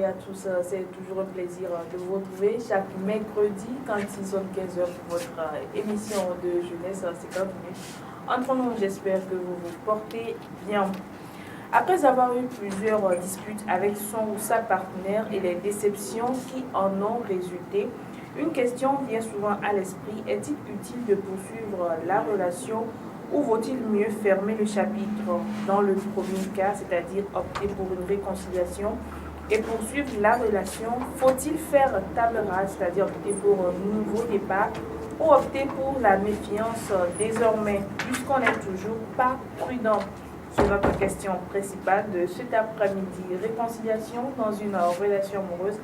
et à tous. C'est toujours un plaisir de vous retrouver chaque mercredi quand il sonne 15h pour votre émission de jeunesse. 50 minutes. Entre nous, j'espère que vous vous portez bien. Après avoir eu plusieurs disputes avec son ou sa partenaire et les déceptions qui en ont résulté, une question vient souvent à l'esprit. Est-il utile de poursuivre la relation ou vaut-il mieux fermer le chapitre? Dans le premier cas, c'est-à-dire opter pour une réconciliation et poursuivre la relation, faut-il faire table rase, c'est-à-dire opter pour un nouveau départ ou opter pour la méfiance désormais, puisqu'on n'est toujours pas prudent? C'est notre question principale de cet après-midi. Réconciliation dans une relation amoureuse,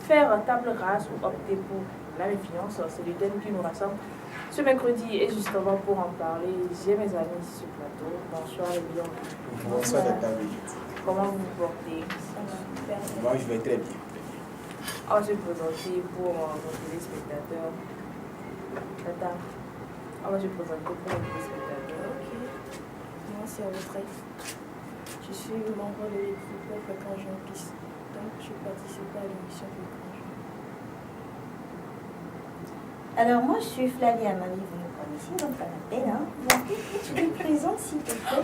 faire table rase ou opter pour la méfiance, c'est le thème qui nous rassemble ce mercredi. Et justement pour en parler, j'ai mes amis sur ce plateau. Bonsoir et bienvenue. Bonsoir Tata. Comment vous vous portez? Moi je vais très bien. On va se présenter pour nos téléspectateurs. Tata, on va se présenter pour nos téléspectateurs. Ok. Moi c'est Audrey. Je suis membre de l'équipe Fréquent Jean Plus. Donc je participe à l'émission Fréquent Jean. Alors moi je suis Flavia Marie, vous me connaissez, donc pas la peine, hein. Tu es présent s'il te plaît.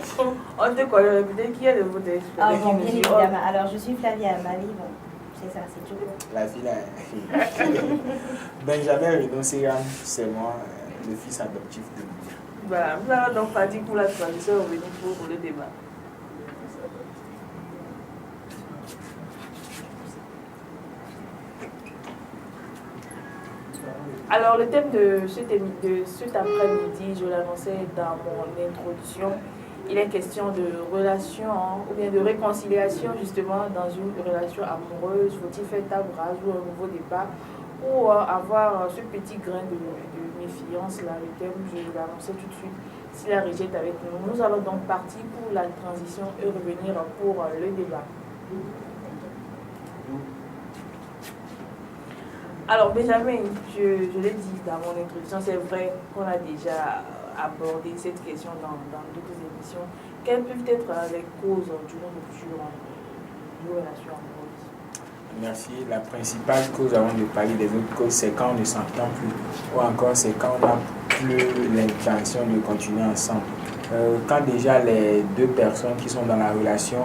On te connaît, peut-être qui est de vous téléspectateurs? Ah bon, bien évidemment. Alors je suis Flavia Marie, bon, c'est ça, c'est tout. La fille là. Benjamin Renaud Séram, c'est moi, le fils adoptif de lui. Voilà, nous allons donc partir pour la transition, revenir pour le débat. Alors, le thème de cet après-midi, je l'annonçais dans mon introduction, il est question de relation ou bien de réconciliation justement dans une relation amoureuse. Faut-il faire table rase ou un nouveau départ ou avoir ce petit grain de méfiance là? Le thème, je l'annonçais tout de suite. S'il la rejette avec nous, nous allons donc partir pour la transition et revenir pour le débat. Alors Benjamin, je l'ai dit dans mon introduction, c'est vrai qu'on a déjà abordé cette question dans d'autres émissions. Quelles peuvent être les causes d'une rupture d'une relation amoureuse? Merci. La principale cause avant de parler des autres causes, c'est quand on ne s'entend plus. Ou encore c'est quand on n'a plus l'intention de continuer ensemble. Quand déjà les deux personnes qui sont dans la relation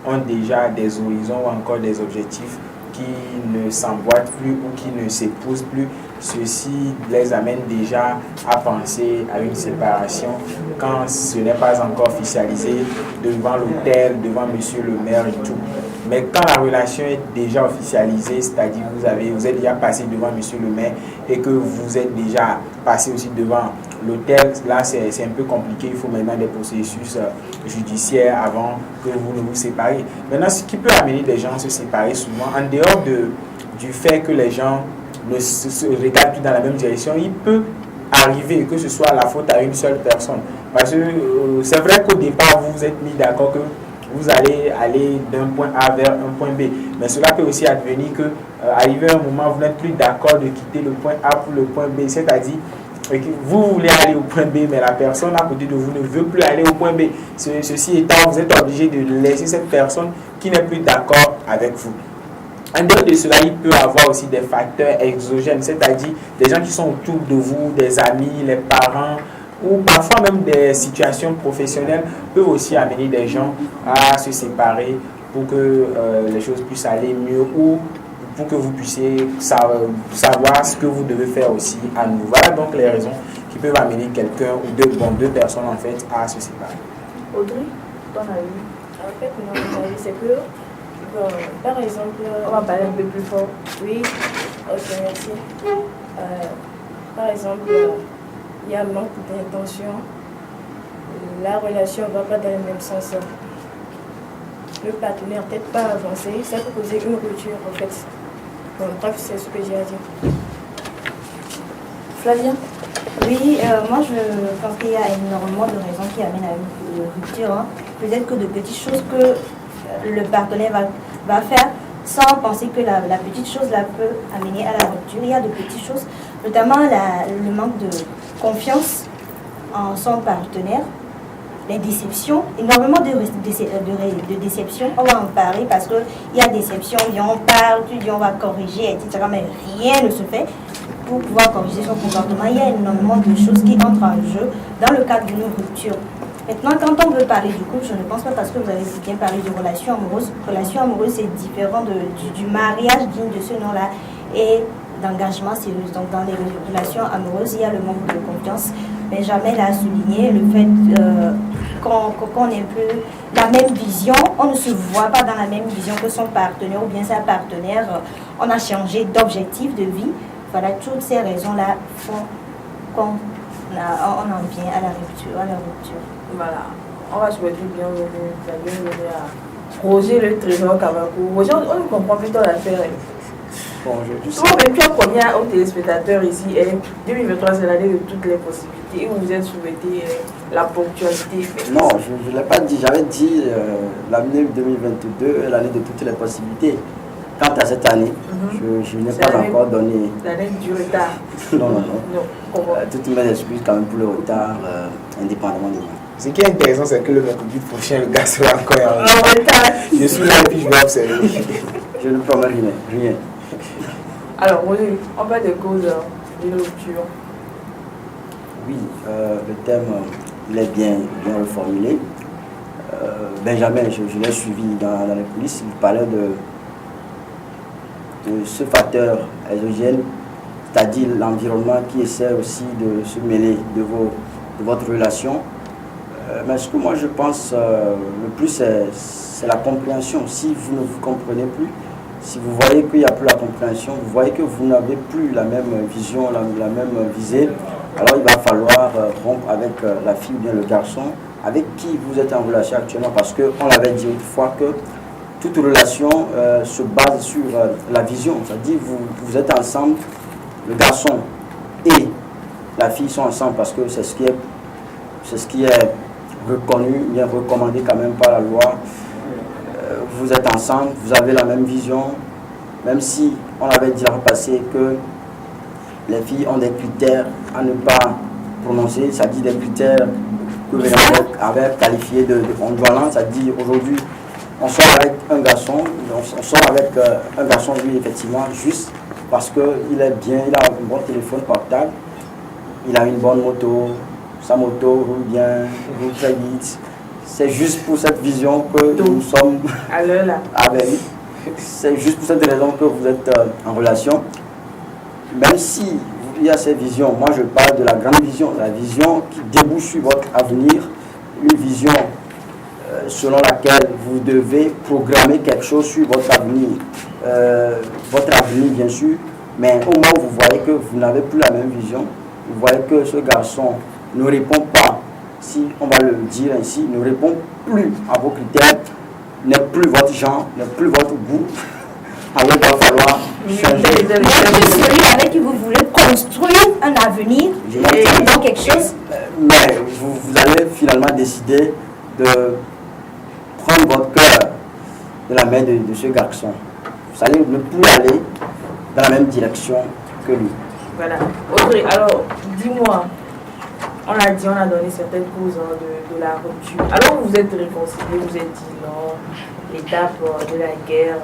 ont déjà des horizons ou encore des objectifs qui ne s'emboîtent plus ou qui ne s'épousent plus, ceci les amène déjà à penser à une séparation quand ce n'est pas encore officialisé devant l'hôtel, devant monsieur le maire et tout. Mais quand la relation est déjà officialisée, c'est-à-dire vous êtes déjà passé devant monsieur le maire et que vous êtes déjà passé aussi devant l'hôtel, là c'est un peu compliqué, il faut maintenant des processus judiciaires avant que vous ne vous séparez. Maintenant, ce qui peut amener les gens à se séparer souvent, en dehors du fait que les gens ne se regardent plus dans la même direction, il peut arriver que ce soit la faute à une seule personne. Parce que c'est vrai qu'au départ, vous vous êtes mis d'accord que vous allez aller d'un point A vers un point B. Mais cela peut aussi advenir que, arrivé à un moment, vous n'êtes plus d'accord de quitter le point A pour le point B. C'est-à-dire que vous voulez aller au point B, mais la personne à côté de vous ne veut plus aller au point B. Ceci étant, vous êtes obligé de laisser cette personne qui n'est plus d'accord avec vous. En dehors de cela, il peut y avoir aussi des facteurs exogènes, c'est-à-dire des gens qui sont autour de vous, des amis, les parents, ou parfois même des situations professionnelles peuvent aussi amener des gens à se séparer pour que les choses puissent aller mieux ou pour que vous puissiez savoir ce que vous devez faire aussi à nouveau. Voilà donc les raisons qui peuvent amener quelqu'un ou deux personnes en fait à se séparer. Audrey, ton avis? En fait, mon avis, c'est que, par exemple... On va parler un peu plus fort. Oui, ok, merci. Par exemple, il y a manque d'intention. La relation ne va pas dans le même sens. Le partenaire peut-être pas avancé, ça peut causer une rupture en fait. Bon, bref, c'est ce que j'ai à dire. Flavia? Oui, moi je pense qu'il y a énormément de raisons qui amènent à une rupture. Hein. Peut-être que de petites choses que le partenaire va faire sans penser que la petite chose là peut amener à la rupture. Il y a de petites choses, notamment le manque de confiance en son partenaire. les déceptions, énormément de déceptions. On va en parler parce qu'il y a déception, on parle, tu dis on va corriger, etc. Mais rien ne se fait pour pouvoir corriger son comportement. Il y a énormément de choses qui entrent en jeu dans le cadre d'une rupture. Maintenant, quand on veut parler du couple, je ne pense pas parce que vous avez bien parlé de relations amoureuses. Relation amoureuse, c'est différent du mariage digne de ce nom-là et d'engagement sérieux. Donc, dans les relations amoureuses, il y a le manque de confiance. Benjamin l'a souligné, le fait qu'on n'ait plus la même vision, on ne se voit pas dans la même vision que son partenaire ou bien sa partenaire. On a changé d'objectif de vie. Voilà, toutes ces raisons-là font qu'on en vient à la rupture. Voilà, on va souhaiter bienvenue à Roger le Trésor Kavakou. Roger, on ne comprend plus ton affaire. Bon, je Souvent, même tu as promis aux téléspectateurs ici, 2023 c'est l'année de toutes les possibilités. Vous vous êtes souhaité la ponctualité. Non, je ne l'ai pas dit. J'avais dit l'année 2022 est l'année de toutes les possibilités. Quant à cette année, je n'ai pas encore donné. L'année du retard. Non. Toutes mes excuses quand même pour le retard, indépendamment de moi. Ce qui est intéressant, c'est que le mercredi prochain, le gars sera encore en retard. Je suis là et puis je vais observer. Je ne promets rien. Alors, Roger, on parle des causes de rupture. Oui, le thème, il est bien reformulé. Benjamin, je l'ai suivi dans les coulisses, il parlait de ce facteur exogène, c'est-à-dire l'environnement qui essaie aussi de se mêler de votre relation. Mais ce que moi je pense le plus, c'est la compréhension. Si vous ne vous comprenez plus, si vous voyez qu'il n'y a plus la compréhension, vous voyez que vous n'avez plus la même vision, la même visée, alors il va falloir rompre avec la fille ou bien le garçon avec qui vous êtes en relation actuellement, parce qu'on l'avait dit autrefois que toute relation se base sur la vision, c'est-à-dire vous êtes ensemble, le garçon et la fille sont ensemble parce que c'est ce qui est reconnu, bien recommandé quand même par la loi. Vous êtes ensemble, vous avez la même vision, même si on avait dit la fois passée que les filles ont des critères à ne pas prononcer, c'est-à-dire des critères que les gens avaient qualifiés de ondulants, c'est-à-dire aujourd'hui on sort avec un garçon, lui effectivement, juste parce qu'il est bien, il a un bon téléphone portable, il a une bonne moto, sa moto roule bien, roule très vite. C'est juste pour cette vision que nous sommes avec lui. C'est juste pour cette raison que vous êtes en relation. Même si il y a ces visions, moi je parle de la grande vision, la vision qui débouche sur votre avenir, une vision selon laquelle vous devez programmer quelque chose sur votre avenir bien sûr, mais au moment où vous voyez que vous n'avez plus la même vision, vous voyez que ce garçon ne répond pas, si on va le dire ainsi, ne répond plus à vos critères, n'est plus votre genre, n'est plus votre goût, alors il va falloir changer. C'est celui avec qui vous voulez construire un avenir, dans quelque chose. Mais vous allez finalement décider de prendre votre cœur de la main de ce garçon. Vous allez ne plus aller dans la même direction que lui. Voilà. Audrey, alors dis-moi, on l'a dit, on a donné certaines causes de la rupture. Alors vous êtes réconciliés, vous êtes dit non, l'étape de la guerre,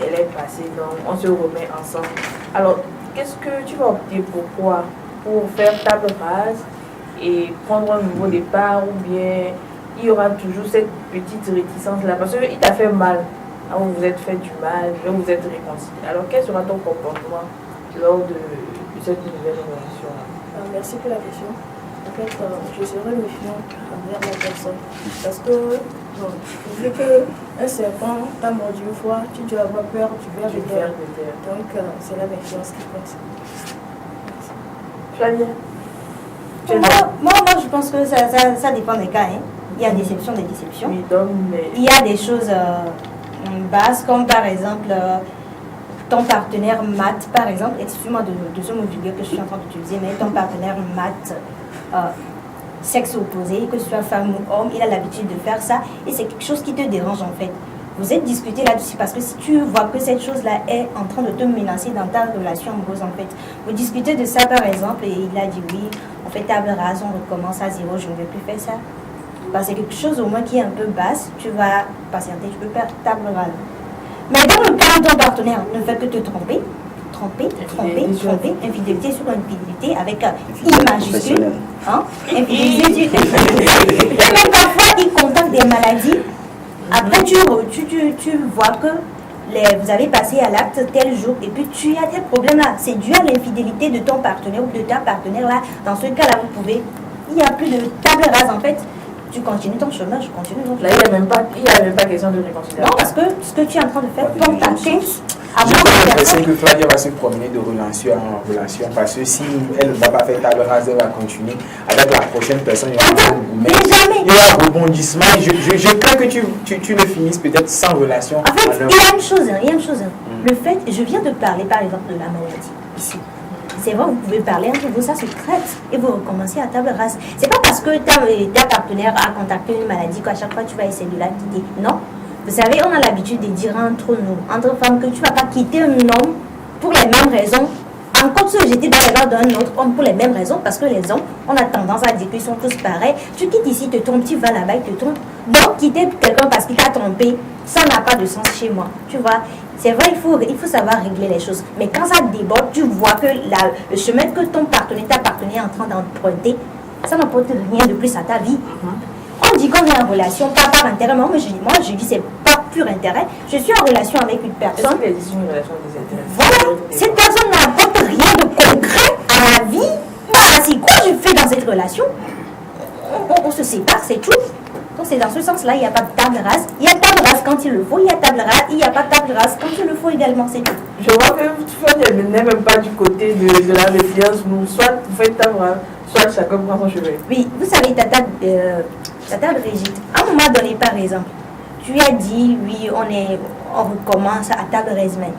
elle est passée, donc on se remet ensemble. Alors, qu'est-ce que tu vas opter pour quoi? Pour faire table rase et prendre un nouveau départ, ou bien il y aura toujours cette petite réticence-là? Parce qu'il t'a fait mal, alors vous vous êtes fait du mal, vous vous êtes réconciliés. Alors quel sera ton comportement lors de cette nouvelle relation? Merci pour la question. En fait, je serai méfiant envers la personne. Parce que, vu qu'un serpent t'a mordu une fois, tu dois avoir peur du ver de terre. Donc, c'est la méfiance qui compte. Moi, je pense que ça dépend des cas. Hein. Il y a déception, des déceptions. Il y a des choses basses, comme par exemple ton partenaire mat, par exemple, excuse-moi de ce mot vulgaire que je suis en train d'utiliser, mais ton partenaire mat, sexe opposé, que ce soit femme ou homme, il a l'habitude de faire ça et c'est quelque chose qui te dérange en fait. Vous êtes discuté là-dessus parce que si tu vois que cette chose-là est en train de te menacer dans ta relation amoureuse en fait, vous discutez de ça par exemple et il a dit oui, on fait table rase, on recommence à zéro, je ne vais plus faire ça. passer quelque chose au moins qui est un peu basse, tu vas patienter, tu peux faire table rase. Mais dans le cas où ton partenaire ne fait que te tromper, infidélité sur infidélité avec un I majuscule, hein, infidélité sur et même parfois il contacte des maladies. Après tu vois que vous avez passé à l'acte tel jour et puis tu as des problèmes là. C'est dû à l'infidélité de ton partenaire ou de ta partenaire là. Dans ce cas-là, vous pouvez, il n'y a plus de table rase en fait. Tu continues ton chemin, je continue ton chemin. Là, il n'y a même pas question de réconciliation. Non, parce que ce que tu es en train de faire porte atteinte à J'ai l'impression que Flavia va se promener de relation en relation parce que si elle ne va pas faire table rase, elle va continuer avec la prochaine personne. Il y aura un rebondissement. Je crains que tu ne finisses peut-être sans relation. En fait, il y a une chose. Le fait, je viens de parler par exemple de la maladie ici. C'est vrai, vous pouvez parler entre vous, ça se traite et vous recommencez à table rase. C'est pas parce que ta partenaire a contacté une maladie qu'à chaque fois tu vas essayer de la quitter. Non. Vous savez, on a l'habitude de dire entre nous, entre femmes, que tu ne vas pas quitter un homme pour les mêmes raisons. Encore se jeter dans les bras d'un autre homme pour les mêmes raisons, parce que les hommes, on a tendance à dire qu'ils sont tous pareils. Tu quittes ici, te trompes, tu vas là-bas, il te trompe. Donc, quitter quelqu'un parce qu'il t'a trompé, ça n'a pas de sens chez moi. Tu vois, c'est vrai, il faut savoir régler les choses. Mais quand ça déborde, tu vois que le chemin que ta partenaire est en train d'emprunter, ça n'apporte rien de plus à ta vie. On dit qu'on est en relation, pas par intérêt. Moi, je dis c'est pas pur intérêt. Je suis en relation avec une personne. Est-ce une relation des intérêts? Voilà, cette personne n'apporte rien de concret à ma vie. C'est quoi je fais dans cette relation? On se sépare, c'est tout. Donc c'est dans ce sens-là, il n'y a pas de table rase. Il y a table rase quand il le faut, il y a table rase, il n'y a pas de table rase quand il le faut également, c'est tout. Je vois que tu n'es même pas du côté de la méfiance. Soit vous faites table rase, soit chacun prend son chemin. Oui, vous savez, tata Brigitte, à un moment donné, par exemple, tu as dit, oui, on recommence à table rase, mais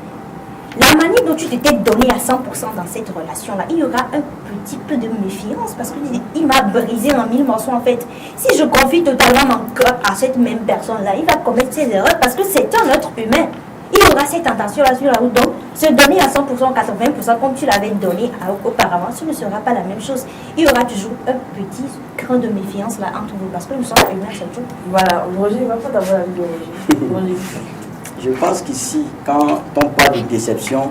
la manière dont tu t'étais donné à 100% dans cette relation-là, il y aura un petit peu de méfiance parce qu'il m'a brisé en 1000 morceaux en fait. Si je confie totalement mon cœur à cette même personne-là, il va commettre ses erreurs parce que c'est un être humain. Il y aura cette intention-là sur la route. Donc, se donner à 100%, 80% comme tu l'avais donné auparavant, ce ne sera pas la même chose. Il y aura toujours un petit cran de méfiance là entre vous parce que nous sommes humains, c'est tout. Voilà, Roger, il ne va pas d'avoir la vie de Roger. Je pense qu'ici, quand on parle de déception,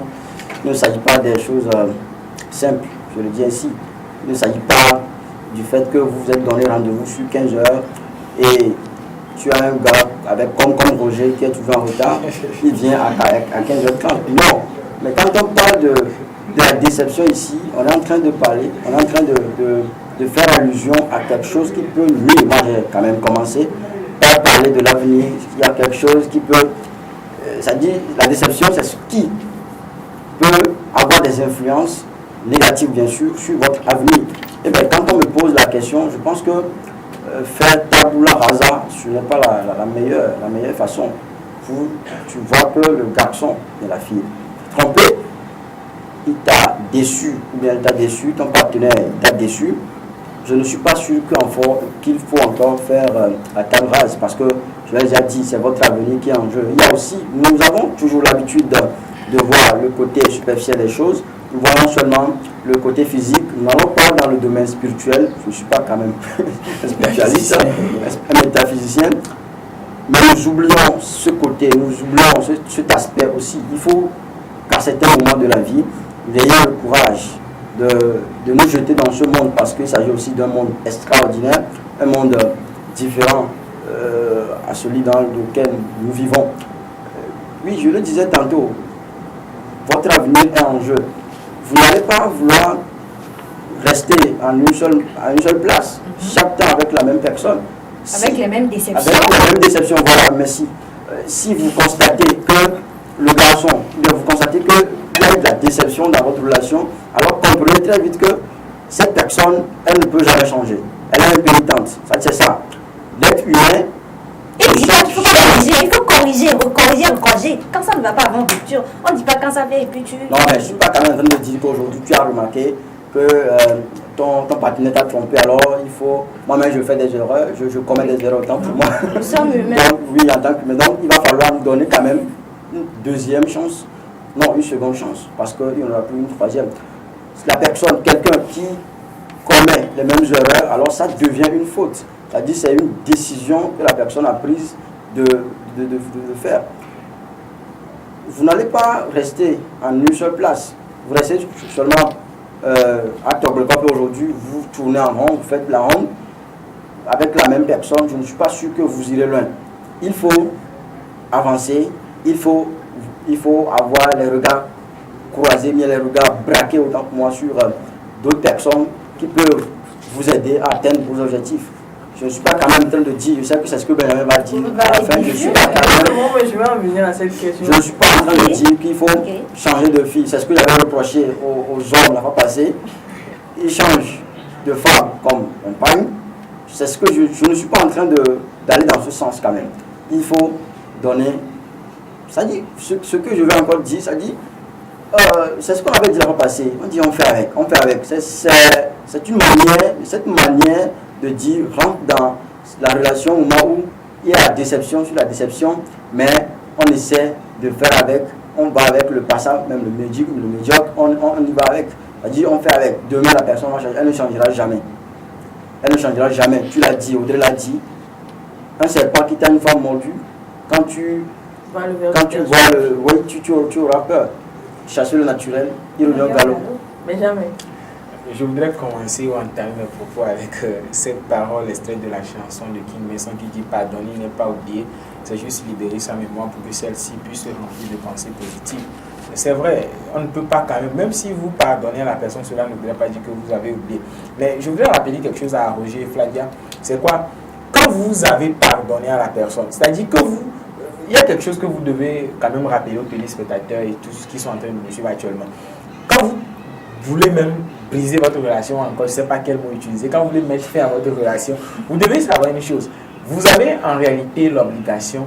il ne s'agit pas des choses simples, je le dis ainsi. Il ne s'agit pas du fait que vous vous êtes donné rendez-vous sur 15 heures et tu as un gars avec comme Roger qui est toujours en retard, il vient à 15h30. Non, mais quand on parle de la déception ici, on est en train de parler, on est en train de faire allusion à quelque chose qui peut nuire. Moi, j'ai quand même commencé par parler de l'avenir. Il y a quelque chose qui peut... ça dit, la déception, c'est ce qui peut avoir des influences négatives, bien sûr, sur votre avenir. Et bien, quand on me pose la question, je pense que faire tabula rasa, ce n'est pas la meilleure façon. Tu vois que le garçon et la fille trompé, il t'a déçu, ou bien il t'a déçu, ton partenaire t'a déçu. Je ne suis pas sûr qu'il faut encore faire la table rase parce que, je l'ai déjà dit, c'est votre avenir qui est en jeu. Il y a aussi, nous avons toujours l'habitude de voir le côté superficiel des choses. Nous voyons seulement le côté physique. Nous n'allons pas dans le domaine spirituel. Je ne suis pas quand même un spécialiste, un métaphysicien. Mais nous oublions ce côté, nous oublions cet aspect aussi. Il faut qu'à certains moments de la vie, nous ayons le courage de nous jeter dans ce monde parce qu'il s'agit aussi d'un monde extraordinaire, un monde différent à celui dans lequel nous vivons. Oui, je le disais tantôt, votre avenir est en jeu. Vous n'allez pas vouloir rester à une seule place, chaque temps avec la même personne. Avec les mêmes déceptions. Avec les mêmes déceptions, voilà, merci. Si vous constatez que le garçon, vous constatez qu'il y a eu de la déception dans votre relation, alors comprenez très vite que cette personne, elle ne peut jamais changer. Elle est impénitente. C'est ça. L'être humain. Il faut corriger. Quand ça ne va pas avant rupture, on ne dit pas quand ça fait et puis tu... Non, mais je ne suis pas quand même en train de dire qu'aujourd'hui tu as remarqué que ton partenaire t'a trompé, alors il faut... Moi-même je fais des erreurs, je commets des erreurs autant pour moi. Nous sommes humains. Donc, oui, en tant qu'humain. Donc il va falloir nous donner quand même une deuxième chance. Non, une seconde chance, parce qu'il n'y en aura plus une troisième. La personne, quelqu'un qui commet les mêmes erreurs, alors ça devient une faute. C'est-à-dire c'est une décision que la personne a prise de faire. Vous n'allez pas rester en une seule place. Vous restez seulement à Toglekop aujourd'hui, vous tournez en rond, vous faites la ronde avec la même personne. Je ne suis pas sûr que vous irez loin. Il faut avancer, il faut avoir les regards croisés, mais les regards braqués autant que moi sur d'autres personnes qui peuvent vous aider à atteindre vos objectifs. Je ne suis pas quand même en train de dire, je sais que c'est ce que Benjamin va dire à la fin, je suis pas quand même, je vais en venir à cette question. je ne suis pas en train de dire qu'il faut changer de fille. C'est ce que j'avais reproché aux hommes la fois passée. Ils changent de femme comme compagne. C'est ce que je ne suis pas en train d'aller dans ce sens quand même. Il faut donner. Ça dit, ce que je vais encore dire, ça dit, c'est ce qu'on avait dit la fois passée. On dit on fait avec, on fait avec. C'est une manière, cette manière de dire rentre dans la relation au moment où il y a la déception sur la déception, mais on essaie de faire avec, on va avec le passant, même le médiocre, on y va avec. C'est-à-dire on fait avec. Demain la personne va changer, elle ne changera jamais. Elle ne changera jamais. Tu l'as dit, Audrey l'a dit. Un serpent qui t'a une fois mordu, quand tu vois oui, tu auras peur. Chasser le naturel, il revient au galop. Mais jamais. Je voudrais commencer ou entamer mes propos avec cette parole extraite de la chanson de King Mason qui dit pardonner n'est pas oublier, c'est juste libérer sa mémoire pour que celle-ci puisse se remplir de pensées positives. C'est vrai, on ne peut pas quand même si vous pardonnez à la personne, cela ne voudrait pas dire que vous avez oublié. Mais je voudrais rappeler quelque chose à Roger et Flavia. C'est quoi? Quand vous avez pardonné à la personne, c'est-à-dire que il y a quelque chose que vous devez quand même rappeler aux téléspectateurs et tous ceux qui sont en train de nous suivre actuellement. Quand vous voulez même briser votre relation, encore je ne sais pas quel mot utiliser, quand vous voulez mettre fin à votre relation, vous devez savoir une chose. Vous avez en réalité l'obligation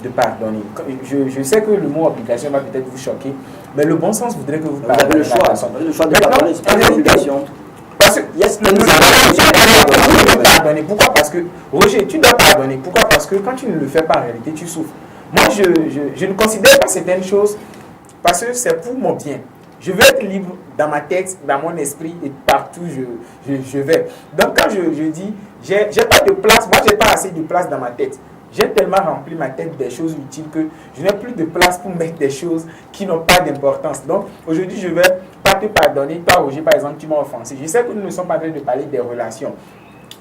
de pardonner. Je sais que le mot obligation va peut-être vous choquer, mais le bon sens voudrait que vous pardonnez. Vous avez le choix de pardonner, c'est pas une obligation. Parce que pardonner. Pourquoi? Parce que Roger, tu dois pardonner. Pourquoi? Parce que quand tu ne le fais pas en réalité, tu souffres. Moi, je ne considère pas certaines choses parce que c'est pour mon bien. Je veux être libre dans ma tête, dans mon esprit et partout je vais. Donc quand je dis, j'ai pas de place, moi j'ai pas assez de place dans ma tête. J'ai tellement rempli ma tête des choses utiles que je n'ai plus de place pour mettre des choses qui n'ont pas d'importance. Donc aujourd'hui je vais pas te pardonner. Toi Roger par exemple, tu m'as offensé. Je sais que nous ne sommes pas en train de parler des relations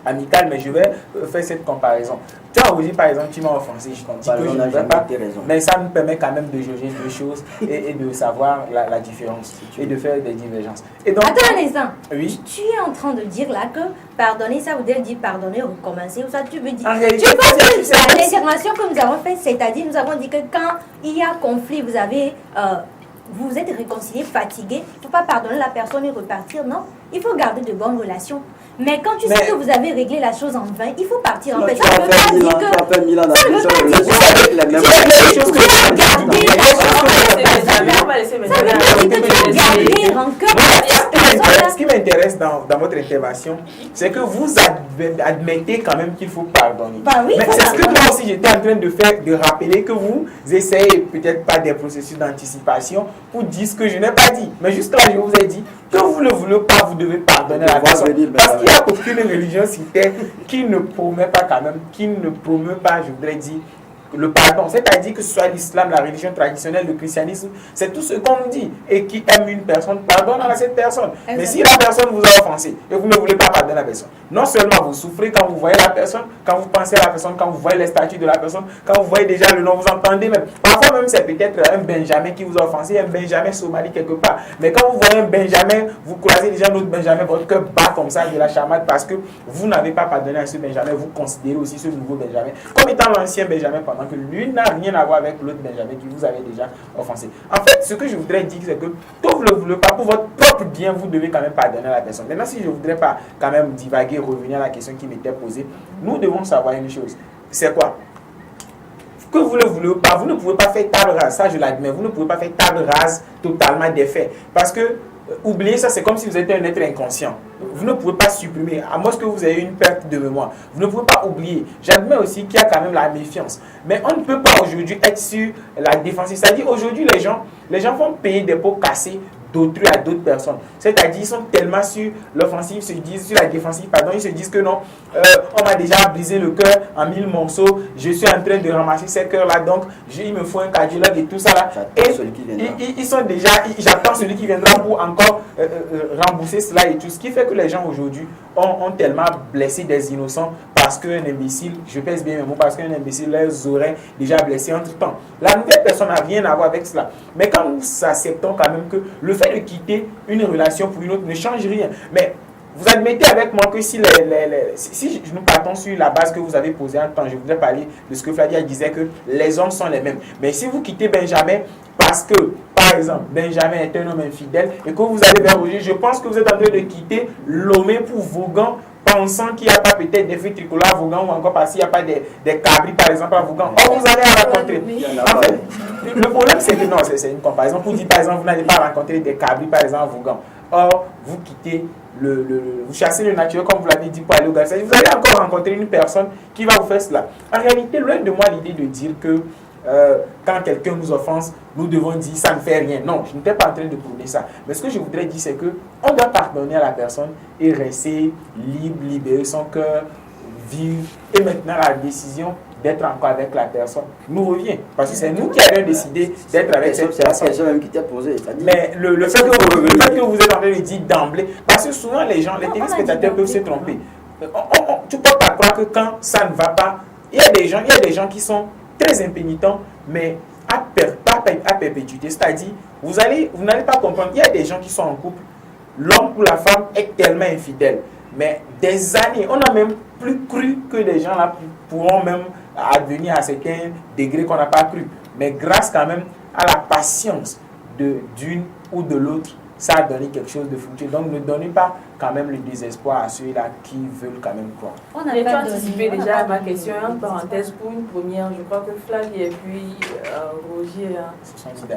amicales, mais je vais faire cette comparaison. Toi, Roger, par exemple, tu m'as offensé, je t'en dis que je ne vais pas, mais ça nous permet quand même de jauger deux choses et de savoir la différence et de faire des divergences. Et donc, attends un instant. Oui. Tu es en train de dire là que pardonner, ça veut dire pardonner, recommencer, ou ça tu veux dire. En réalité, tu penses que l'intervention que nous avons faite, c'est-à-dire nous avons dit que quand il y a conflit, vous avez vous êtes réconcilié, fatigué, il ne faut pas pardonner la personne et repartir, non. Il faut garder de bonnes relations. Mais quand tu sais que vous avez réglé la chose en vain, il faut partir en fait. Ça ne veut pas dire que... Tu as fait 1000 ans dans ça ne veut pas dire que... les mêmes choses que tu as gardé la chose. Ça veut pas dire que tu as gardé rancœur. Ce qui m'intéresse dans votre intervention, c'est que vous admettez quand même qu'il faut pardonner. Bah oui, mais c'est ce que moi aussi j'étais en train de faire, de rappeler que vous essayez peut-être pas des processus d'anticipation pour dire ce que je n'ai pas dit. Mais juste là, je vous ai dit que vous ne voulez pas, vous devez pardonner à la personne. Parce qu'il n'y a aucune religion sur terre qui ne promet pas quand même, qui ne promeut pas, je voudrais dire, le pardon. C'est-à-dire que ce soit l'islam, la religion traditionnelle, le christianisme, c'est tout ce qu'on nous dit. Et qui aime une personne, pardonne à cette personne. Exactement. Mais si la personne vous a offensé et vous ne voulez pas pardonner la personne, non seulement vous souffrez quand vous voyez la personne, quand vous pensez à la personne, quand vous voyez les statuts de la personne, quand vous voyez déjà le nom, vous entendez même. Parfois même c'est peut-être un Benjamin qui vous a offensé, un Benjamin Somali quelque part. Mais quand vous voyez un Benjamin, vous croisez déjà un autre Benjamin, votre cœur bat comme ça de la chamade parce que vous n'avez pas pardonné à ce Benjamin, vous considérez aussi ce nouveau Benjamin comme étant l'ancien Benjamin pendant que lui n'a rien à voir avec l'autre Benjamin qui vous avait déjà offensé. En fait, ce que je voudrais dire, c'est que tout vous ne le voulez pas, pour votre propre bien, vous devez quand même pardonner à la personne. Maintenant, si je ne voudrais pas quand même divaguer, revenir à la question qui m'était posée, nous devons savoir une chose. C'est quoi? Que vous ne voulez pas, vous ne pouvez pas faire table rase, ça je l'admets, vous ne pouvez pas faire table rase totalement des faits. Parce que oublier ça, c'est comme si vous étiez un être inconscient. Vous ne pouvez pas supprimer, à moins que vous ayez une perte de mémoire. Vous ne pouvez pas oublier. J'admets aussi qu'il y a quand même la méfiance. Mais on ne peut pas aujourd'hui être sur la défensive. C'est-à-dire aujourd'hui, les gens vont payer des pots cassés d'autrui à d'autres personnes. C'est-à-dire, ils sont tellement sur l'offensive, sur la défensive, pardon, ils se disent que non, on m'a déjà brisé le cœur en 1000 morceaux, je suis en train de ramasser ces cœurs-là, donc il me faut un cardiologue et tout ça là. Et ils sont déjà, j'attends celui qui viendra pour encore rembourser cela et tout. Ce qui fait que les gens aujourd'hui ont tellement blessé des innocents parce qu'un imbécile, je pèse bien mes mots, parce qu'un imbécile les aurait déjà blessés entre temps. La nouvelle personne n'a rien à voir avec cela. Mais quand nous acceptons quand même que le fait de quitter une relation pour une autre ne change rien. Mais vous admettez avec moi que si nous partons sur la base que vous avez posée un temps, je voudrais parler de ce que Flavia disait, que les hommes sont les mêmes. Mais si vous quittez Benjamin parce que, par exemple, Benjamin est un homme infidèle et que vous allez vers Roger, je pense que vous êtes en train de quitter Lomé pour Vaughan, pensant qu'il n'y a pas peut-être des fruits tricolores à Vaughan ou encore parce qu'il n'y a pas des cabris par exemple à Vaughan. Or, vous allez rencontrer. En fait, le problème c'est que non, c'est une comparaison. Pour dire par exemple, vous n'allez pas rencontrer des cabris par exemple à Vaughan. Or, vous quittez vous chassez le naturel comme vous l'avez dit pour aller au Garçon. Vous allez encore rencontrer une personne qui va vous faire cela. En réalité, loin de moi l'idée de dire que quand quelqu'un nous offense, nous devons dire ça ne fait rien. Non, je n'étais pas en train de prôner ça. Mais ce que je voudrais dire, c'est que on doit pardonner à la personne et rester libre, libérer son cœur, vivre. Et maintenant, la décision d'être encore avec la personne nous revient. Parce que c'est nous qui avions décidé d'être avec cette personne. C'est la question même qui t'est posée. Mais le fait que vous êtes en train de dire d'emblée, parce que souvent les gens, les téléspectateurs peuvent se tromper. Tu ne peux pas croire que quand ça ne va pas, il y a des gens qui sont très impénitents, mais à perpétuité. C'est-à-dire, vous n'allez pas comprendre. Il y a des gens qui sont en couple, l'homme ou la femme est tellement infidèle. Mais des années, on a même plus cru que les gens là pourront même advenir à certains degrés qu'on n'a pas cru. Mais grâce quand même à la patience d'une ou de l'autre, ça a donné quelque chose de fructueux. Donc ne donnez pas quand même le désespoir à ceux-là qui veulent quand même croire. On a anticipé déjà à ma question, en parenthèse, pour une première, je crois que Flavie et puis Roger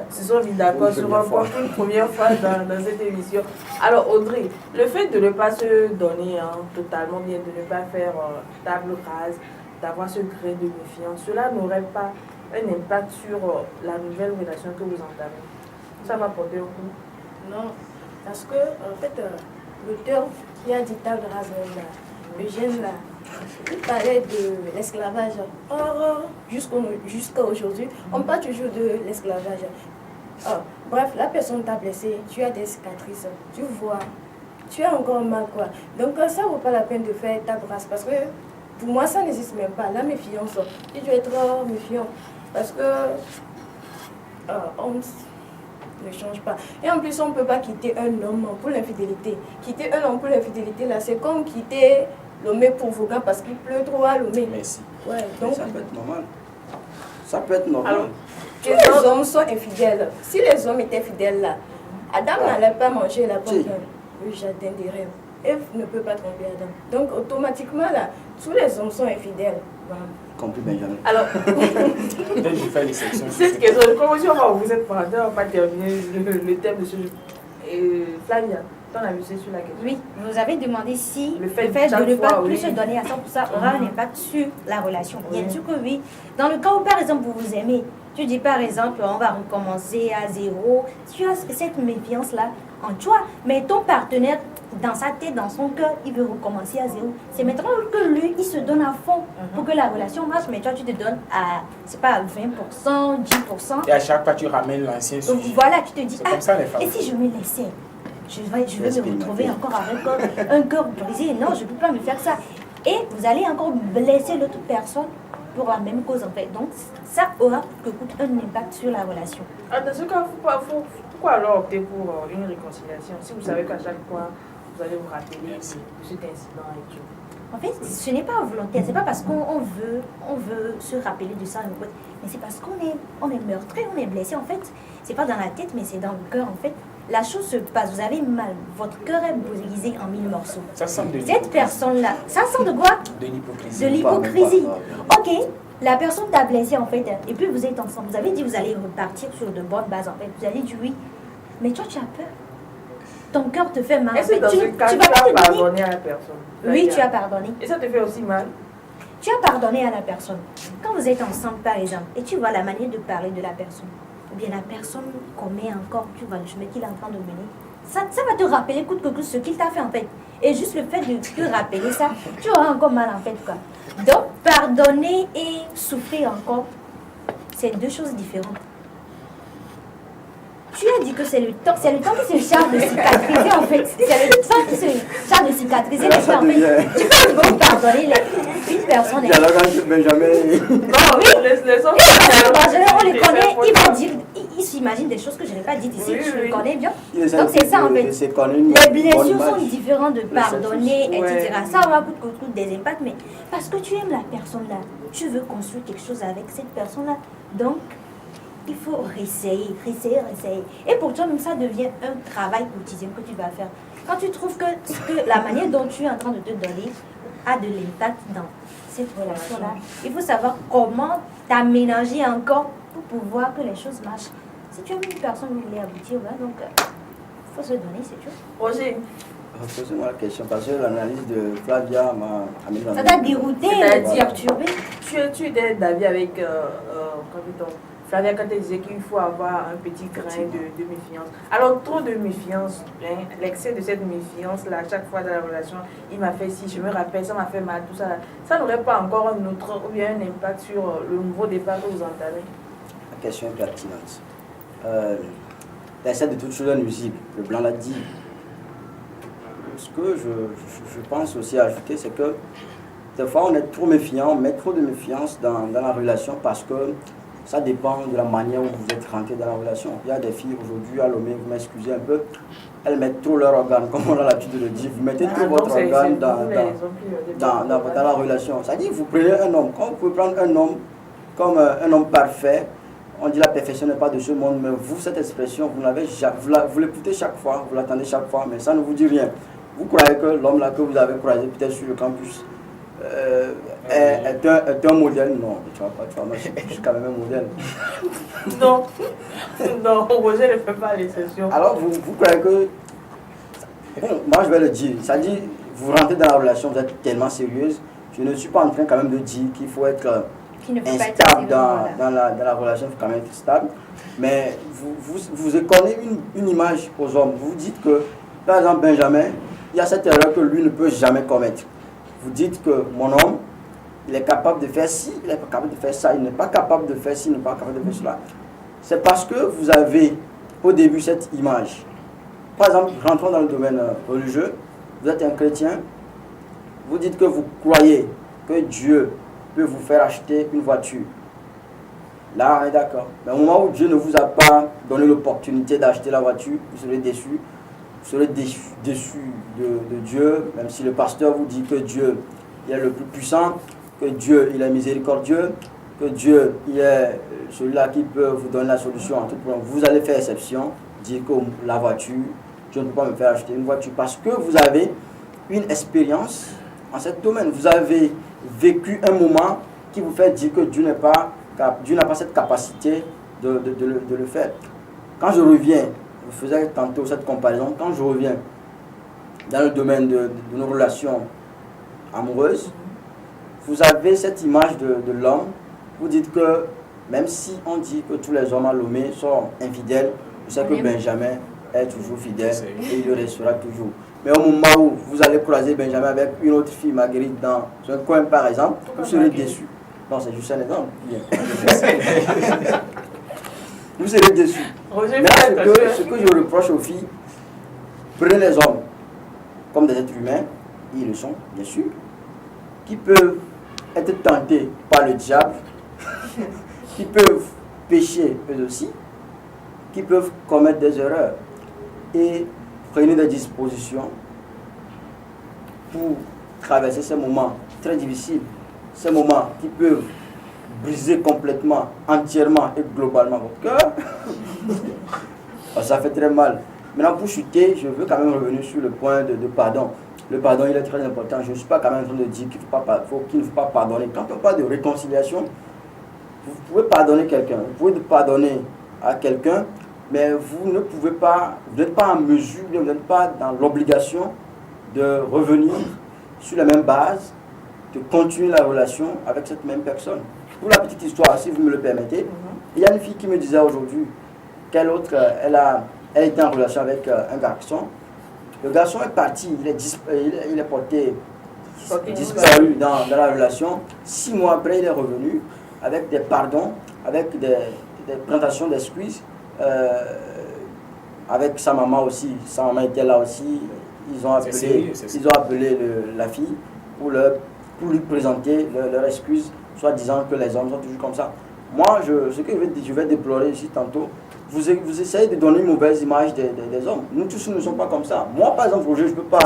se sont mis d'accord sur encore une première fois dans cette émission. Alors Audrey, le fait de ne pas se donner totalement bien, de ne pas faire table rase, d'avoir ce grain de méfiance, cela n'aurait pas un impact sur la nouvelle relation que vous entamez. Ça va porter au coup. Non, parce que, en fait, l'auteur qui a dit table rase, Eugène, là, il parlait de l'esclavage. Or, jusqu'à aujourd'hui, on parle toujours de l'esclavage. Bref, la personne t'a blessé, tu as des cicatrices, tu vois, tu as encore mal, quoi. Donc, ça ne vaut pas la peine de faire table rase, parce que, pour moi, ça n'existe même pas. La méfiance, tu dois être méfiant, parce que, on ne change pas. Et en plus, on ne peut pas quitter un homme pour l'infidélité. Quitter un homme pour l'infidélité, là, c'est comme quitter Lomé pour Vaughan parce qu'il pleut trop à Lomé. Merci. Ouais, donc, ça peut être normal. Ça peut être normal. Alors, tous les hommes sont infidèles. Si les hommes étaient fidèles, là, Adam n'allait pas manger la pomme dans le jardin des rêves. Ève ne peut pas tromper Adam. Donc, automatiquement, là, tous les hommes sont infidèles. Compris Benjamin. Alors, Peut-être je fais l'exception. cette question de promotion, vous êtes pas terminé le thème de ce jeu. Flavia, ton avis sur la question? Oui, vous avez demandé si le fait de ne pas oui. plus se donner à 100% aura un impact sur la relation. Bien sûr que oui. Dans le cas où, par exemple, vous vous aimez, tu dis par exemple, on va recommencer à zéro. Tu as cette méfiance-là en toi, mais ton partenaire, dans sa tête, dans son cœur, il veut recommencer à zéro. C'est maintenant que lui, il se donne à fond pour que la relation marche, mais toi, tu te donnes à, c'est pas, 20%, 10%. Et à chaque fois, tu ramènes l'ancien sujet. Donc voilà, tu te dis, comme ça, les femmes. et si je me laissais, je vais me retrouver encore avec un cœur brisé. Non, je ne peux pas me faire ça. Et vous allez encore blesser l'autre personne pour la même cause en fait. Donc ça aura que coûte un impact sur la relation. Dans ce cas, pourquoi alors opter pour une réconciliation si vous savez qu'à chaque fois vous allez vous rappeler de cet incident et tout? En fait, ce n'est pas volontaire, c'est pas parce qu'on veut se rappeler de ça, mais c'est parce qu'on est meurtri, on est blessé en fait. C'est pas dans la tête, mais c'est dans le cœur en fait. La chose se passe, vous avez mal, votre cœur est brisé en 1000 morceaux. Ça sent de cette personne-là, ça sent de quoi? De l'hypocrisie. De l'hypocrisie. Ok, la personne t'a blessé en fait, et puis vous êtes ensemble. Vous avez dit vous allez repartir sur de bonnes bases en fait. Vous avez dit oui, mais toi tu as peur. Ton cœur te fait mal. Est-ce que dans ce cas, tu as pardonné à la personne? Oui, tu as pardonné. Et ça te fait aussi mal? Tu as pardonné à la personne. Quand vous êtes ensemble par exemple, et tu vois la manière de parler de la personne, ou bien la personne commet encore, tu vois, le chemin qu'il est en train de mener, ça va te rappeler coûte que coûte ce qu'il t'a fait en fait. Et juste le fait de te rappeler ça, tu auras encore mal en fait, quoi. Donc, pardonner et souffrir encore, c'est deux choses différentes. Tu as dit que c'est le temps qui se charge de cicatriser en fait. C'est le temps qui se charge de cicatriser les gens en fait. Tu peux donc pardonner une personne. Alors quand je Benjamin. Non, oui. Les autres, on les connaît, il va dire, il s'imagine des choses que je n'ai pas dites ici, Oui, je oui. le connais bien. Donc c'est ça en fait. Les blessures sont différentes de pardonner, etc. Ça va coûter des impacts, mais parce que tu aimes la personne là, tu veux construire quelque chose avec cette personne là. Donc, il faut réessayer. Et pour toi, même ça devient un travail quotidien que tu vas faire. Quand tu trouves que la manière dont tu es en train de te donner a de l'impact dans cette relation-là, il faut savoir comment t'aménager encore pour pouvoir que les choses marchent. Si tu aimes une personne, vous voulez aboutir, donc il faut se donner, c'est tout. Roger, Posez-moi la question, parce que l'analyse de Flavia m'a amené dans Ça t'a dérouté, C'est-à-dire- perturbé. tu étais d'avis avec capitaine Flavia quand elle disait qu'il faut avoir un petit grain de méfiance. Alors, trop de méfiance, hein, l'excès de cette méfiance-là, à chaque fois dans la relation, il m'a fait ci, je me rappelle, ça m'a fait mal, tout ça. Ça n'aurait pas encore un autre ou bien un impact sur le nouveau départ que vous entamez? La question est pertinente. L'excès de toute chose est nuisible, le blanc l'a dit. Ce que je pense aussi ajouter, c'est que des fois on est trop méfiant, on met trop de méfiance dans la relation parce que ça dépend de la manière où vous êtes rentré dans la relation. Il y a des filles aujourd'hui, à Lomé, vous m'excusez un peu, elles mettent trop leur organe, comme on a l'habitude de le dire. Vous mettez trop votre organe dans la relation. C'est-à-dire vous prenez un homme, quand vous pouvez prendre un homme comme un homme parfait, on dit la perfection n'est pas de ce monde, mais vous, cette expression, vous l'écoutez chaque fois, vous l'attendez chaque fois, mais ça ne vous dit rien. Vous croyez que l'homme là que vous avez croisé peut-être sur le campus est un modèle? Non, tu vois pas, moi je suis quand même un modèle. Non, Roger ne fait pas l'exception. Alors vous croyez que... Bon, moi je vais le dire, ça dit, vous rentrez dans la relation, vous êtes tellement sérieuse, je ne suis pas en train quand même de dire qu'il faut être instable dans la relation, il faut quand même être stable, mais vous connaissez une image aux hommes, vous dites que, par exemple Benjamin, il y a cette erreur que lui ne peut jamais commettre. Vous dites que mon homme, il est capable de faire ci, il est capable de faire ça, il n'est pas capable de faire ci, il n'est pas capable de faire cela. C'est parce que vous avez au début cette image. Par exemple, rentrons dans le domaine religieux, vous êtes un chrétien, vous dites que vous croyez que Dieu peut vous faire acheter une voiture. Là, on est d'accord. Mais au moment où Dieu ne vous a pas donné l'opportunité d'acheter la voiture, vous serez déçu. Vous serez déçu de Dieu, même si le pasteur vous dit que Dieu il est le plus puissant, que Dieu il est miséricordieux, que Dieu il est celui-là qui peut vous donner la solution en tout problème. Vous allez faire exception, dire que la voiture, Dieu ne peut pas me faire acheter une voiture parce que vous avez une expérience en ce domaine. Vous avez vécu un moment qui vous fait dire que Dieu n'a pas cette capacité de le faire. Quand je reviens, je faisais tantôt cette comparaison, quand je reviens dans le domaine de nos relations amoureuses, vous avez cette image de l'homme, vous dites que même si on dit que tous les hommes à Lomé sont infidèles, je sais que Benjamin est toujours fidèle et il le restera toujours. Mais au moment où vous allez croiser Benjamin avec une autre fille, Marguerite, dans un coin par exemple, vous serez déçu. Non, c'est juste un exemple. Vous serez déçu. Mais ce que je reproche aux filles, prenez les hommes comme des êtres humains, ils le sont, bien sûr, qui peuvent être tentés par le diable, qui peuvent pécher eux aussi, qui peuvent commettre des erreurs. Et prenez des dispositions pour traverser ces moments très difficiles, ces moments qui peuvent briser complètement, entièrement et globalement votre cœur. Ça fait très mal. Maintenant, pour chuter, je veux quand même revenir sur le point de pardon. Le pardon, il est très important. Je ne suis pas quand même en train de dire qu'il ne faut pas pardonner. Quand on parle de réconciliation, vous pouvez pardonner quelqu'un, vous pouvez pardonner à quelqu'un, mais vous n'êtes pas en mesure, vous n'êtes pas dans l'obligation de revenir sur la même base, de continuer la relation avec cette même personne. Pour la petite histoire, si vous me le permettez, il y a une fille qui me disait aujourd'hui, quelle autre, elle était en relation avec un garçon. Le garçon est parti, il est porté disparu dans la relation. 6 mois après, il est revenu avec des pardons, avec des présentations d'excuses, avec sa maman aussi. Sa maman était là aussi. Ils ont appelé la fille pour lui présenter leur excuse, soit disant que les hommes sont toujours comme ça. Moi, ce que je vais déplorer ici tantôt, vous essayez de donner une mauvaise image des hommes. Nous tous ne sommes pas comme ça. Moi, par exemple, Roger, je ne peux pas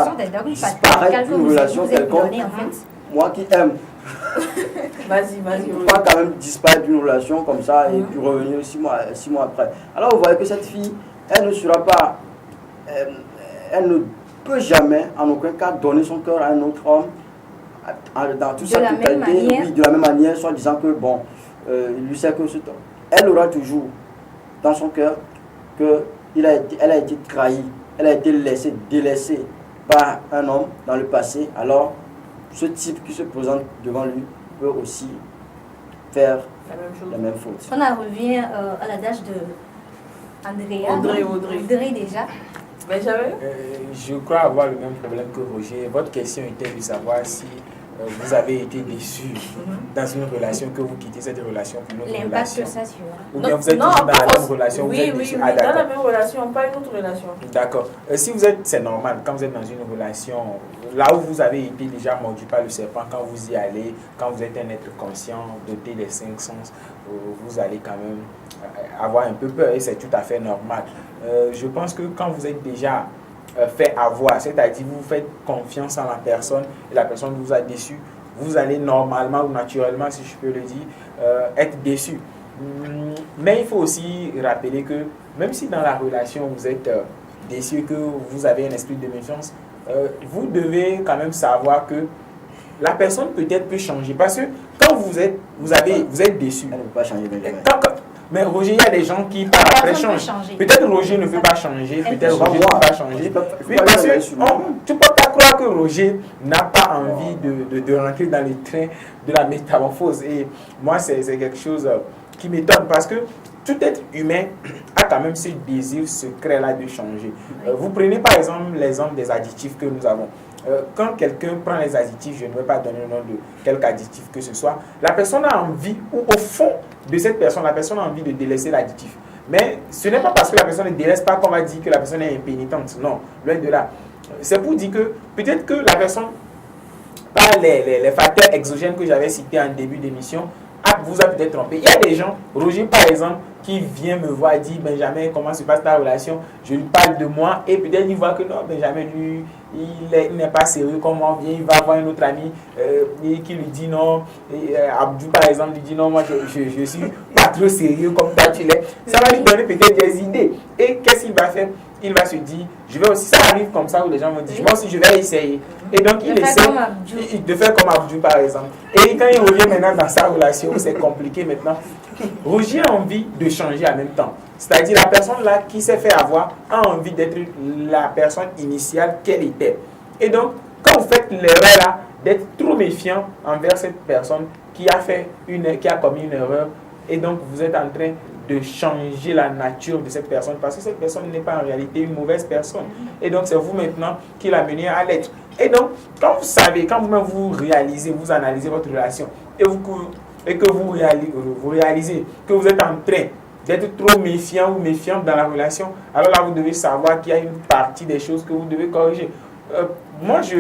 disparaître d'une relation quelconque. Moi qui aime, Vas-y. je ne peux pas quand même disparaître d'une relation comme ça et puis revenir 6 mois après. Alors vous voyez que cette fille, elle ne sera pas, elle ne peut jamais, en aucun cas, donner son cœur à un autre homme dans toute sa totalité, oui, de la même manière, soit disant que bon, il lui sait que elle aura toujours dans son cœur qu'elle a été trahie, elle a été délaissée par un homme dans le passé. Alors, ce type qui se présente devant lui peut aussi faire la même faute. On en revient à l'adage de André déjà. Benjamin? Je crois avoir le même problème que Roger. Votre question était de savoir si vous avez été déçu dans une relation, que vous quittez cette relation pour une autre relation. Ou bien vous êtes toujours dans la même relation, vous êtes déçu. Dans la même relation, pas une autre relation. D'accord. Si vous êtes, c'est normal, quand vous êtes dans une relation, là où vous avez été déjà mordu par le serpent, quand vous y allez, quand vous êtes un être conscient, doté des 5 sens, vous allez quand même avoir un peu peur et c'est tout à fait normal. Je pense que quand vous êtes déjà fait avoir, c'est-à-dire vous faites confiance en la personne et la personne vous a déçu, vous allez normalement ou naturellement, si je peux le dire, être déçu. Mais il faut aussi rappeler que même si dans la relation vous êtes déçu, que vous avez un esprit de méfiance, vous devez quand même savoir que la personne peut-être peut changer. Parce que quand vous êtes déçu, elle ne peut pas changer. Mais Roger, il y a des gens qui par après changent. Peut-être Roger ne peut pas changer, peut-être Roger ne peut pas changer. Oui, parce que tu ne peux pas croire que Roger n'a pas envie de rentrer dans le train de la métamorphose. Et moi, c'est quelque chose qui m'étonne parce que tout être humain a quand même ce désir secret-là de changer. Vous prenez par exemple l'exemple des additifs que nous avons. Quand quelqu'un prend les additifs, je ne vais pas donner le nom de quelque additif que ce soit, la personne a envie, ou au fond de cette personne, la personne a envie de délaisser l'additif. Mais ce n'est pas parce que la personne ne délaisse pas qu'on va dire que la personne est impénitente. Non, loin de là. C'est pour dire que peut-être que la personne, par les facteurs exogènes que j'avais cités en début d'émission, vous a peut-être trompé. Il y a des gens, Roger par exemple, qui vient me voir et dit Benjamin, comment se passe ta relation? Je lui parle de moi et peut-être il voit que non, Benjamin, lui, il n'est pas sérieux comme moi. Bien, il va voir un autre ami qui lui dit non. Abdou par exemple lui dit non, moi je suis pas trop sérieux comme toi tu l'es. Ça va lui donner peut-être des idées. Et qu'est-ce qu'il va faire? Il va se dire, je vais aussi, ça arrive comme ça où les gens vont dire, moi aussi je vais essayer. Et donc il essaie de faire comme Abdou par exemple. Et quand il revient maintenant dans sa relation, c'est compliqué maintenant. Roger a envie de changer en même temps. C'est-à-dire la personne là qui s'est fait avoir a envie d'être la personne initiale qu'elle était. Et donc quand vous faites l'erreur là d'être trop méfiant envers cette personne qui a commis une erreur, et donc vous êtes en train de changer la nature de cette personne parce que cette personne n'est pas en réalité une mauvaise personne. Et donc c'est vous maintenant qui la menez à l'être. Et donc quand vous savez, quand vous-même vous réalisez, vous analysez votre relation et que vous réalisez que vous êtes en train d'être trop méfiant ou méfiante dans la relation, alors là vous devez savoir qu'il y a une partie des choses que vous devez corriger. Moi je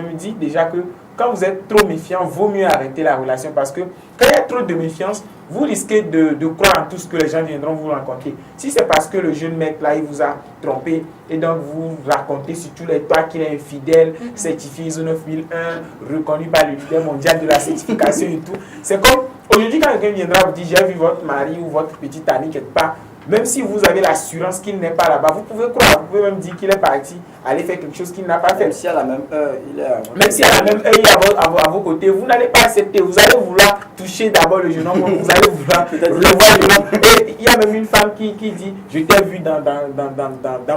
me dis déjà que quand vous êtes trop méfiant, vaut mieux arrêter la relation parce que quand il y a trop de méfiance, vous risquez de croire en tout ce que les gens viendront vous raconter. Si c'est parce que le jeune mec là, il vous a trompé et donc vous racontez sur tous les toits qu'il est infidèle, certifié ISO 9001, reconnu par le leader mondial de la certification et tout. C'est comme aujourd'hui quand quelqu'un viendra vous dire j'ai vu votre mari ou votre petite amie quelque part, même si vous avez l'assurance qu'il n'est pas là-bas, vous pouvez croire, vous pouvez même dire qu'il est parti aller faire quelque chose qu'il n'a pas fait. Même si à la même heure, il est à vos côtés, vous n'allez pas accepter. Vous allez vouloir toucher d'abord le jeune homme, vous allez vouloir revoir le jeune homme. Et il y a même une femme qui dit, je t'ai vu dans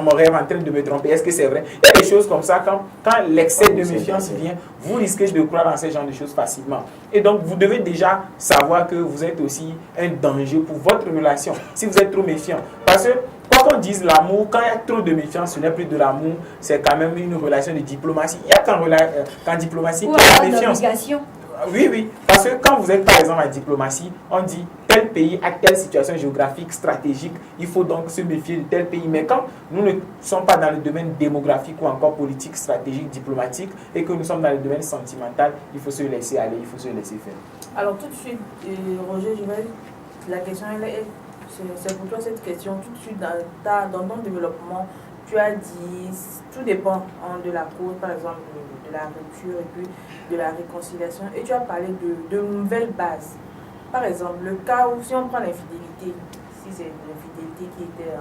mon rêve en train de me tromper. Est-ce que c'est vrai? Il y a des choses comme ça, quand l'excès de méfiance vient, vous risquez de croire dans ce genre de choses facilement. Et donc, vous devez déjà savoir que vous êtes aussi un danger pour votre relation. Si vous êtes trop méfiant. Parce que, quoi qu'on dise, l'amour, quand il y a trop de méfiance, ce n'est plus de l'amour, c'est quand même une relation de diplomatie. Il y a qu'en diplomatie qu'il y a la méfiance. Oui, oui. Parce que quand vous êtes par exemple en diplomatie, on dit tel pays a telle situation géographique, stratégique, il faut donc se méfier de tel pays. Mais quand nous ne sommes pas dans le domaine démographique ou encore politique, stratégique, diplomatique, et que nous sommes dans le domaine sentimental, il faut se laisser aller, il faut se laisser faire. Alors tout de suite, Roger, la question, c'est pour toi cette question. Tout de suite, dans ton développement, tu as dit, tout dépend de la cause, par exemple, de la rupture et puis de la réconciliation. Et tu as parlé de nouvelles bases. Par exemple, le cas où, si on prend l'infidélité, si c'est l'infidélité qui était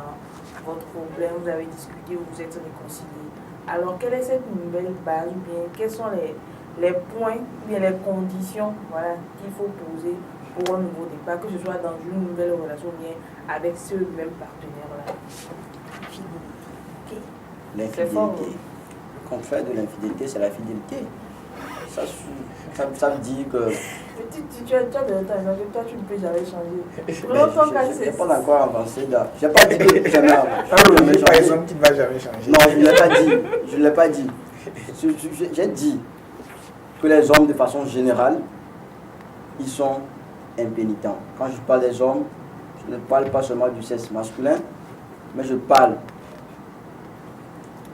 votre problème, vous avez discuté ou vous êtes réconciliés. Alors, quelle est cette nouvelle base ou bien quels sont les points ou bien les conditions qu'il faut poser pour un nouveau départ, que ce soit dans une nouvelle relation ou bien avec ce même partenaire-là? L'infidélité. Le contraire de l'infidélité, c'est la fidélité. Ça veut dire que... Tu as de temps, toi tu ne peux jamais changer. Je n'ai pas encore avancé là. Je n'ai pas dit que jamais changer. Par exemple, qui ne va jamais changer. Non, je ne l'ai pas dit. Je ne l'ai pas dit. J'ai dit que les hommes, de façon générale, ils sont impénitents. Quand je parle des hommes, je ne parle pas seulement du sexe masculin, mais je parle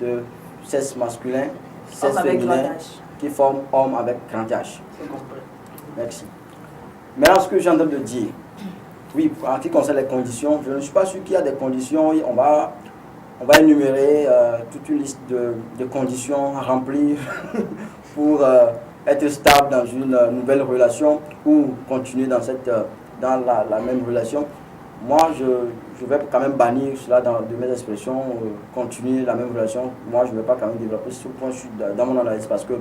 de sexe masculin, sexe féminin, qui forment homme avec grand H. Merci. Maintenant, ce que j'ai en train de dire, oui, en ce qui concerne les conditions, je ne suis pas sûr qu'il y a des conditions. On va énumérer toute une liste de conditions à remplir pour être stable dans une nouvelle relation ou continuer dans la même relation. Moi, je vais quand même bannir cela de mes expressions, continuer la même relation. Moi, je ne vais pas quand même développer ce point dans mon analyse parce que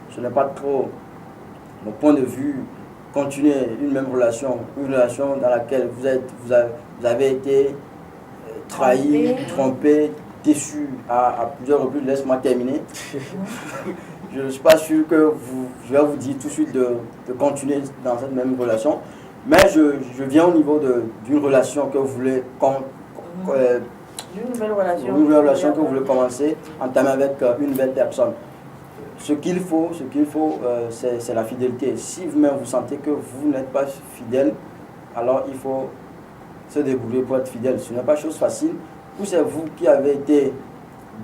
ce n'est pas trop mon point de vue. Continuer une même relation, une relation dans laquelle vous avez été trahi, trompé, déçu à plusieurs reprises. Laisse-moi terminer. Je ne suis pas sûr que je vais vous dire tout de suite de continuer dans cette même relation. Mais je viens au niveau d'une relation que vous voulez une nouvelle relation que vous voulez commencer, entamer avec une nouvelle personne. Ce qu'il faut, c'est la fidélité. Si vous-même vous sentez que vous n'êtes pas fidèle, alors il faut se débrouiller pour être fidèle. Ce n'est pas chose facile. Ou c'est vous qui avez été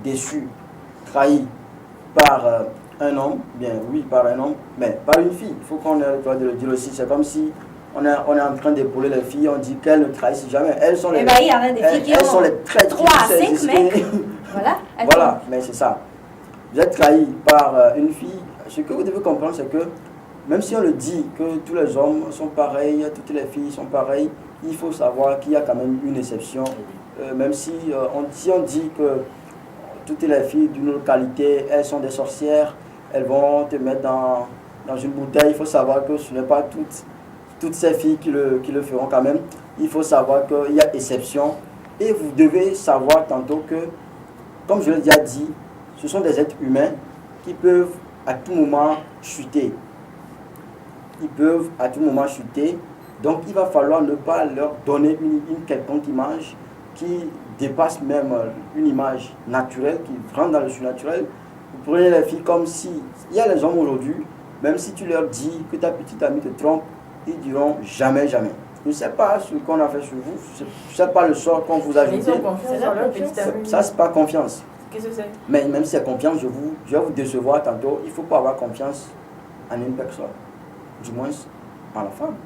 déçu, trahi par un homme, bien oui, par un homme, mais par une fille. Il faut qu'on ait le droit de le dire aussi. C'est comme si on est en train d'épauler les filles, on dit qu'elles ne trahissent jamais. Elles sont les, elles sont les traîtres. 3 à 5 mecs. Voilà, mais c'est ça. Vous êtes trahi par une fille. Ce que vous devez comprendre, c'est que même si on le dit que tous les hommes sont pareils, toutes les filles sont pareilles, il faut savoir qu'il y a quand même une exception. Même si on dit que toutes les filles d'une localité, elles sont des sorcières, elles vont te mettre dans une bouteille, il faut savoir que ce n'est pas toutes ces filles qui le feront quand même. Il faut savoir qu'il y a exception. Et vous devez savoir tantôt que, comme je l'ai déjà dit, ce sont des êtres humains qui peuvent à tout moment chuter. Ils peuvent à tout moment chuter. Donc il va falloir ne pas leur donner une quelconque image qui dépasse même une image naturelle, qui rentre dans le surnaturel. Vous prenez les filles comme si... Il y a les hommes aujourd'hui, même si tu leur dis que ta petite amie te trompe, ils diront jamais, jamais. Je ne sais pas ce qu'on a fait sur vous, je ne sais pas le sort qu'on vous a jeté. Ça, c'est pas confiance. Qu'est-ce que c'est? Mais même si c'est confiance, je vais vous décevoir tantôt. Il ne faut pas avoir confiance en une personne, du moins en la femme.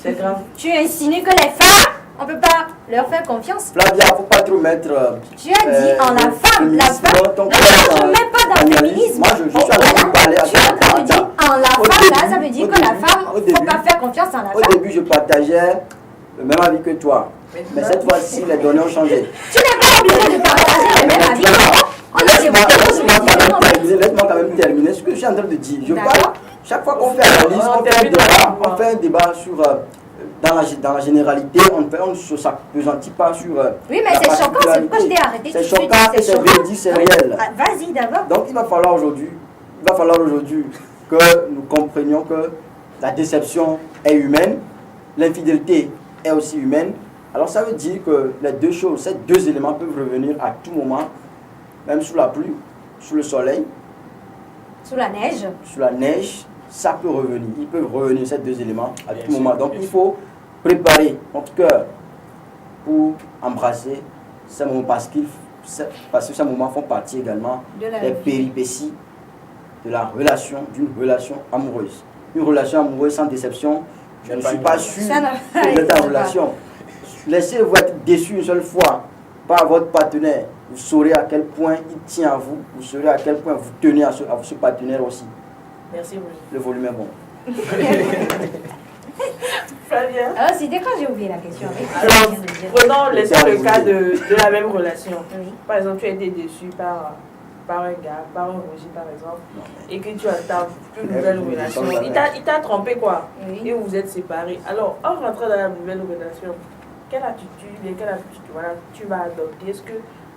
C'est grave. Tu insinues que les femmes, on ne peut pas leur faire confiance. Flavia, il ne faut pas trop mettre... Tu as dit en la femme. La femme. Non, je ne mets pas dans le féminisme. Moi, je suis en train de parler à tu dis en la femme, là, ça veut dire que la femme, il ne faut pas faire confiance en la femme. Au début, je partageais le même avis que toi. Mais cette fois-ci, les données ont changé. Tu n'es pas obligé de partager le même avis. Laisse-moi quand même terminer ce que je suis en train de dire. Je parle, chaque fois qu'on fait analyse, on fait un débat sur... Dans la généralité, on ne s'appesantit pas sur... oui, mais c'est choquant, c'est pourquoi je t'ai arrêté. C'est choquant et c'est véridique, c'est réel. Vas-y d'abord. Donc il va falloir aujourd'hui que nous comprenions que la déception est humaine, l'infidélité est aussi humaine, Alors ça veut dire que les deux choses, ces deux éléments peuvent revenir à tout moment, même sous la pluie, sous le soleil, Sous la neige. sous la neige, ça peut revenir. Ils peuvent revenir ces deux éléments à Bien tout sûr, moment. Donc bien il sûr. faut préparer notre cœur pour embrasser ces moments parce que ces moments font partie également De la des vie. péripéties de la relation, d'une relation amoureuse. Une relation amoureuse sans déception, je ne suis pas sûr Ça n'a que vous êtes en relation. Laissez-vous être déçu une seule fois par votre partenaire. Vous saurez à quel point il tient à vous. Vous saurez à quel point vous tenez à ce partenaire aussi. Merci, oui. Le volume est bon. Flavien. Alors, c'était quand j'ai oublié la question. Alors, prenons le cas de la même relation. Oui. Par exemple, tu as été déçu par un gars, par un Roger par exemple, et que tu as une nouvelle relation. Il t'a trompé quoi. Oui. Et vous vous êtes séparés. Alors, en rentrant dans la nouvelle relation, quelle attitude et quelle attitude tu vas adopter? Est-ce que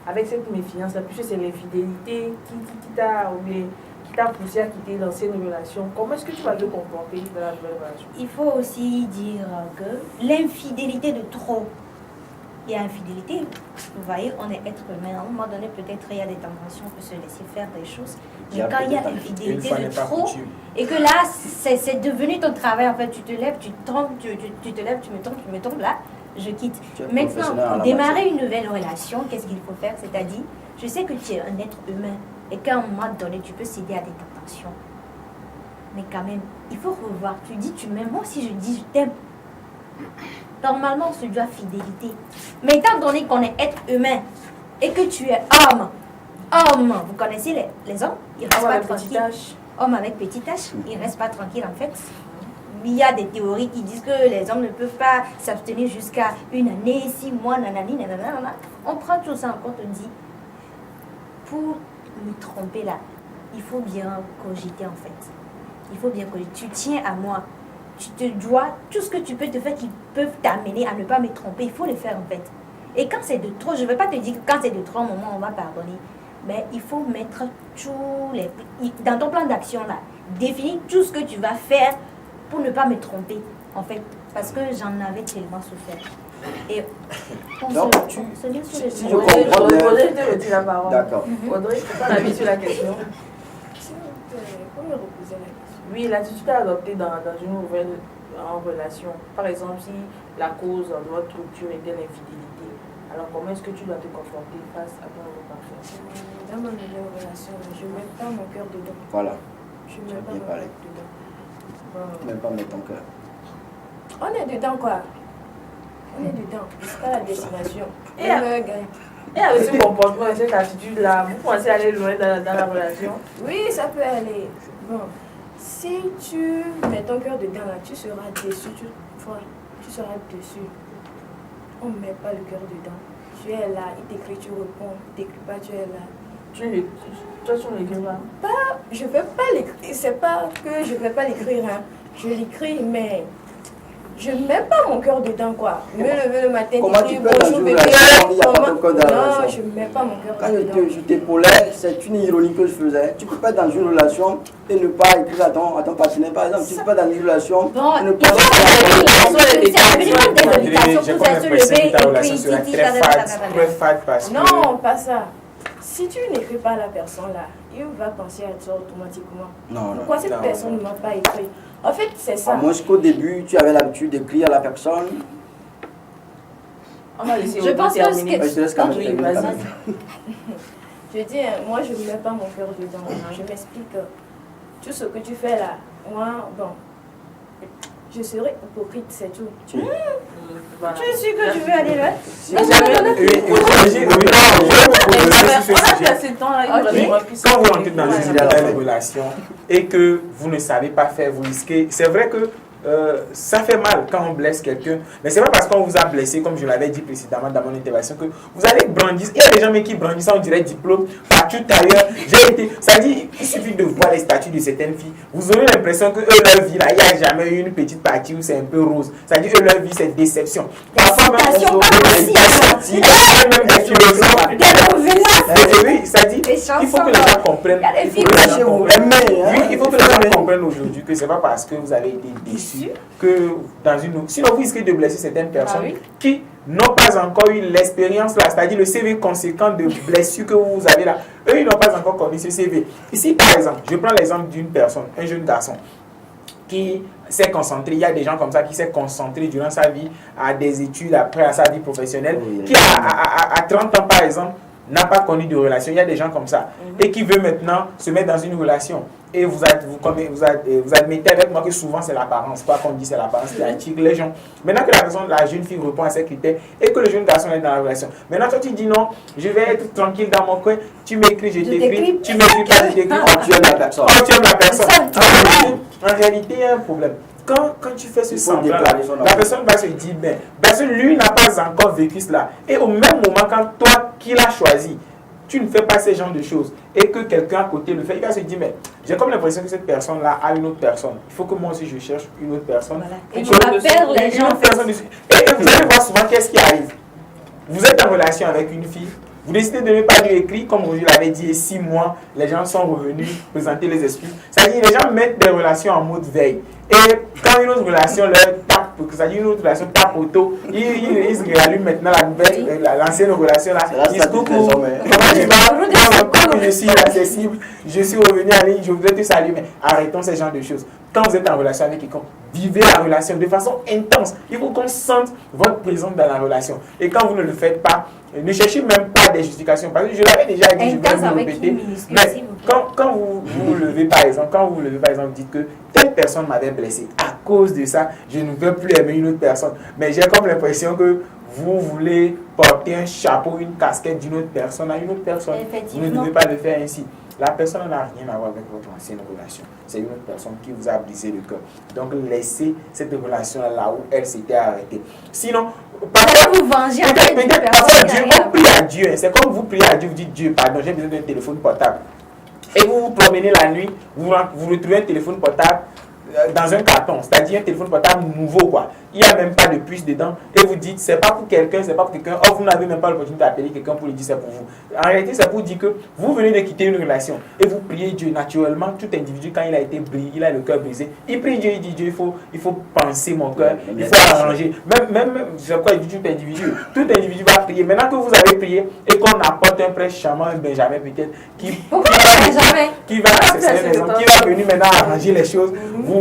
avec cette méfiance-là, puisque c'est l'infidélité qui t'a poussé à quitter l'ancienne relation, comment est-ce que tu vas te comporter dans la nouvelle relation? Il faut aussi dire que l'infidélité de trop. Il y a infidélité. Vous voyez, on est être humain. À un moment donné, peut-être il y a des tentations, on peut se laisser faire des choses. Mais quand il y a Une infidélité fois de n'est pas trop, coutume. et que là, c'est devenu ton travail. En fait, tu te lèves, tu te trompes, tu te lèves, tu me trompes, là, je quitte. Tu es Maintenant, professionnel en pour la démarrer matière. une nouvelle relation, qu'est-ce qu'il faut faire? C'est-à-dire, je sais que tu es un être humain et qu'à un moment donné, tu peux céder à des tentations. Mais quand même, il faut revoir. Tu dis tu m'aimes, moi aussi je dis je t'aime. Normalement, on se doit fidélité. Mais étant donné qu'on est être humain et que tu es homme, vous connaissez les hommes, ils restent pas tranquilles. Homme avec petite H, ils restent pas tranquilles en fait. Il y a des théories qui disent que les hommes ne peuvent pas s'abstenir jusqu'à une année, 6 mois, nanani, nanana. On prend tout ça en compte, on dit, pour me tromper là, il faut bien cogiter en fait. Il faut bien cogiter. Tu tiens à moi. Tu te dois, tout ce que tu peux te faire qui peuvent t'amener à ne pas me tromper, il faut le faire en fait. Et quand c'est de trop, je ne vais pas te dire que quand c'est de trop, un moment, on va pardonner. Mais il faut mettre tous les... Dans ton plan d'action là, définir tout ce que tu vas faire pour ne pas me tromper, en fait. Parce que j'en avais tellement souffert. Et on Donc, se met sur les si mots. je comprends bien. Audrey, je te retire la parole. D'accord. Audrey, c'est pas l'avis sur la question. Vous me reposer la question. Oui, l'attitude à adopter dans une nouvelle relation. Par exemple, si la cause de votre rupture était l'infidélité, alors comment est-ce que tu dois te confronter face à ton nouveau partenaire? Dans ma nouvelle relation, je ne mets pas mon cœur dedans. Voilà. Je ne Tu as mets pas bien mon parlé. cœur dedans. Même pas mettre ton cœur. On est dedans quoi? On est dedans. Jusqu'à la destination. Et Même un gars. Et avec ce comportement et cette attitude-là, vous pensez aller loin dans la relation? Oui, ça peut aller. Bon, si tu mets ton cœur dedans, là, tu seras déçu. Tu seras déçu. On ne met pas le cœur dedans. Tu es là, il t'écrit, tu réponds. Il t'écrit pas, tu es là. Toi, tu ne l'écris pas? Je ne vais pas l'écrire. C'est pas que je ne vais pas l'écrire. Hein. Je l'écris, mais je ne mets pas mon cœur dedans, quoi. Me lever le matin, Comment dire tu peux dans bonjour une bébé. relation, il n'y a pas Comment- de code dans la Non, relation. je ne mets pas mon cœur Quand dedans. je t'épaulais, c'est une ironie que je faisais. Tu ne peux pas être dans une relation et ne pas écrire à ton partenaire. Par exemple, tu ne peux pas être dans une relation Bon, et ne il pas... faut c'est minimum des invitations J'ai pour comme faire se l'impression lever que ta et relation puis sera titi, très fade parce que... Non, pas ça. Si tu n'écris pas à la personne là, il va penser à toi automatiquement. Non, non. Pourquoi cette non, personne non. ne m'a pas écrit? En fait, c'est ça. À moins qu'au début, tu avais l'habitude d'écrire à la personne. On va laisser Je pense que terminer. Je te laisse quand même Oui, terminer, quand vas-y. même. Je dis, moi, je ne mets pas mon cœur dedans. Je m'explique. Tout ce que tu fais là, moi, bon, je serai hypocrite, c'est tout. Voilà. Tu es sûr que tu veux aller là? Si Mais vous j'avais- avez- Oui, je vais vous poser sur ce On a sujet. passé le temps là, il Ok. restera plus Quand vous simple. entrez dans Ouais. une nouvelle relation et que vous ne savez pas faire, vous risquez. C'est vrai que ça fait mal quand on blesse quelqu'un, mais c'est pas parce qu'on vous a blessé, comme je l'avais dit précédemment dans mon intervention, que vous allez brandir. Il y a des gens mais qui brandissent, on dirait diplôme, partout ailleurs. Ça dit, il suffit de voir les statuts de certaines filles. Vous aurez l'impression que eux, leur vie, là, il n'y a jamais eu une petite partie où c'est un peu rose. Ça dit, eux, leur vie, c'est déception. Parfois même, citations, on pas aurait possible. des citations, même des philosophes. Des novelas, Oui, ça dit, des il faut chansons. que les gens comprennent. Il y a des Il faut que les gens films. comprennent. Aimez, hein. Oui, il faut que les gens comprennent aujourd'hui que c'est pas parce que vous avez été déçus que dans une... Sinon, vous risquez de blesser certaines personnes Ah oui. qui n'ont pas encore eu l'expérience là, c'est-à-dire le CV conséquent de blessures que vous avez là. Eux, ils n'ont pas encore connu ce CV. Ici, par exemple, je prends l'exemple d'une personne, un jeune garçon, qui s'est concentré, il y a des gens comme ça qui s'est concentré durant sa vie à des études, après à sa vie professionnelle, qui à 30 ans par exemple, n'a pas connu de relation. Il y a des gens comme ça et qui veut maintenant se mettre dans une relation. Et vous admettez avec moi que souvent c'est l'apparence. Quoi qu'on dit c'est l'apparence qui attire les gens. Maintenant que la jeune fille répond à ces critères et que le jeune garçon est dans la relation. Maintenant toi tu dis non, je vais être tranquille dans mon coin, tu m'écris, je t'écris, tu m'écris pas, je t'écris, tu aimes la personne. Tu aimes la personne. En réalité, il y a un problème. Quand tu fais ce semblant, la personne va se dire, ben, parce que lui n'a pas encore vécu cela. Et au même moment, quand toi qui l'as choisi, tu ne fais pas ce genre de choses et que quelqu'un à côté le fait, il va se dire, mais j'ai comme l'impression que cette personne-là a une autre personne. Il faut que moi aussi je cherche une autre personne. Voilà. Et tu vas perdre les gens. Et vous allez voir souvent qu'est-ce qui arrive. Vous êtes en relation avec une fille, vous décidez de ne pas lui écrire, comme je l'avais dit, 6 mois, les gens sont revenus présenter les excuses. C'est-à-dire les gens mettent des relations en mode veille. Et quand une autre relation leur tape, c'est-à-dire une autre relation tape au dos, ils se réallument maintenant la nouvelle, l'ancienne relation là. Ils disent coucou, comment tu vas? Je suis accessible, je suis revenu en ligne, je voudrais te saluer. Mais arrêtons ce genre de choses. Quand vous êtes en relation avec quelqu'un, vivez la relation de façon intense. Il faut qu'on sente votre présence dans la relation. Et quand vous ne le faites pas, ne cherchez même pas des justifications. Parce que je l'avais déjà dit, je vais vous répéter. Mais quand vous vous levez par exemple, dites que telle personne m'avait blessé. À cause de ça, je ne veux plus aimer une autre personne. Mais j'ai comme l'impression que vous voulez porter un chapeau, une casquette d'une autre personne à une autre personne. Vous ne devez pas le faire ainsi. La personne n'a rien à voir avec votre ancienne relation. C'est une autre personne qui vous a brisé le cœur. Donc laissez cette relation là où elle s'était arrêtée. Sinon, parfois vous vengez on prie à Dieu. C'est comme vous priez à Dieu, vous dites Dieu, pardon, j'ai besoin d'un téléphone portable. Et vous vous promenez la nuit, vous retrouvez un téléphone portable dans un carton, c'est-à-dire un téléphone portable nouveau quoi. Il n'y a même pas de puce dedans et vous dites c'est pas pour quelqu'un, c'est pas pour quelqu'un. Or vous n'avez même pas l'opportunité d'appeler quelqu'un pour lui dire c'est pour vous. En réalité c'est pour dire que vous venez de quitter une relation et vous priez Dieu. Naturellement tout individu quand il a été brisé, il a le cœur brisé, il prie Dieu, il dit Dieu il faut penser mon cœur, il faut arranger. Même c'est quoi il dit tout individu va prier. Maintenant que vous avez prié et qu'on apporte un prêtre charmant, un Benjamin peut-être qui va venir maintenant arranger les choses.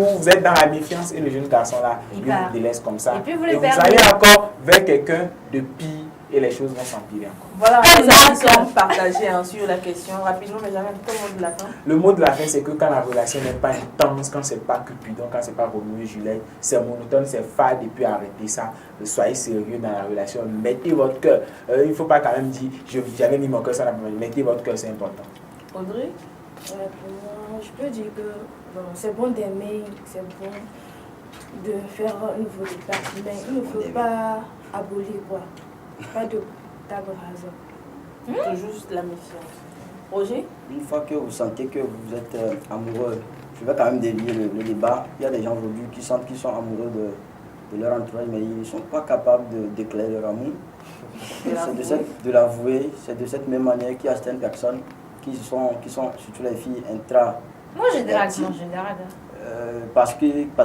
Vous êtes dans la méfiance et le jeune garçon là, il vous délaisse comme ça. Et vous allez encore vers quelqu'un de pire et les choses vont s'empirer encore. Voilà, les amis sont partagés sur la question. Rapidement, mais jamais le mot de la fin. Le mot de la fin, c'est que quand la relation n'est pas intense, quand c'est pas Cupidon, quand c'est pas Roméo et Juliette, c'est monotone, c'est fade et puis arrêtez ça. Soyez sérieux dans la relation. Mettez votre cœur. Il ne faut pas quand même dire j'avais mis mon cœur sur la main. Mettez votre cœur, c'est important. Audrey? Je peux dire que c'est bon d'aimer, c'est bon de faire un nouveau départ, mais il ne faut pas abolir quoi. Pas de table rasa. Toujours la méfiance. Roger? Une fois que vous sentez que vous êtes amoureux, je vais quand même dévier le débat. Il y a des gens aujourd'hui qui sentent qu'ils sont amoureux de leur entourage, mais ils ne sont pas capables de déclarer leur amour. De l'avouer. C'est de cette même manière qu'il y a certaines personnes qui sont surtout les filles Moi, je drague. Parce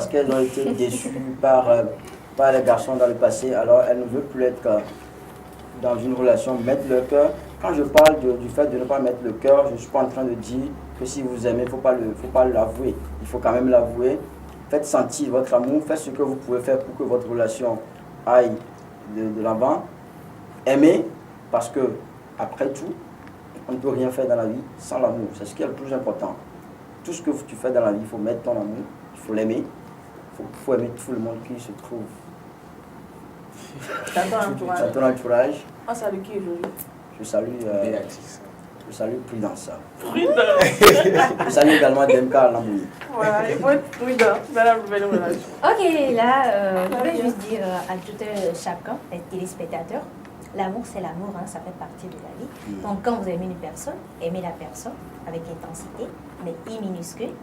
qu'elles ont été déçues par les garçons dans le passé, alors elles ne veulent plus être dans une relation, mettre leur cœur. Quand je parle du fait de ne pas mettre le cœur, je ne suis pas en train de dire que si vous aimez, il ne faut pas l'avouer. Il faut quand même l'avouer. Faites sentir votre amour, faites ce que vous pouvez faire pour que votre relation aille de l'avant. Aimez, parce que après tout, on ne peut rien faire dans la vie sans l'amour. C'est ce qui est le plus important. Tout ce que tu fais dans la vie, il faut mettre ton amour, il faut l'aimer. Il faut aimer tout le monde qui se trouve dans ton entourage. On salue qui aujourd'hui? Je salue Béatrice. Je salue Prudence. Prudence. Je salue également Demka Lamboui. Voilà, il faut être prudent dans la nouvelle relation. Ok, là, je vais juste dire à tout chacun, les téléspectateurs, l'amour c'est l'amour, hein, ça fait partie de la vie. Donc quand vous aimez une personne, aimez la personne avec intensité, mais I minuscule.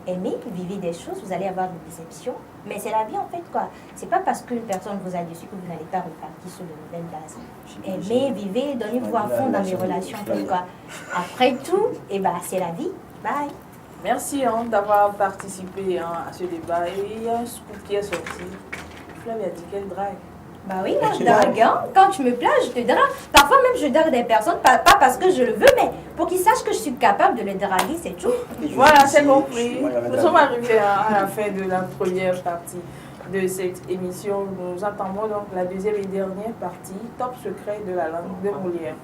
Aimez, vivez des choses, vous allez avoir des déceptions, mais c'est la vie en fait quoi. C'est pas parce qu'une personne vous a déçu que vous n'allez pas repartir sur de nouvelles bases. Aimez, vivez, donnez-vous à fond dans les relations en fait quoi. Après tout, c'est la vie. Bye. Merci d'avoir participé à ce débat. Et il y a un scoop qui est sorti. Flavie a dit qu'elle drague. Bah oui, moi je drague. Hein. Quand tu me plages, je te drague. Parfois même je drague des personnes, pas parce que je le veux, mais pour qu'ils sachent que je suis capable de les draguer, c'est tout. Voilà, c'est compris. Nous sommes arrivés à la fin de la première partie de cette émission. Nous attendons donc la deuxième et dernière partie, Top secret de la langue de Molière.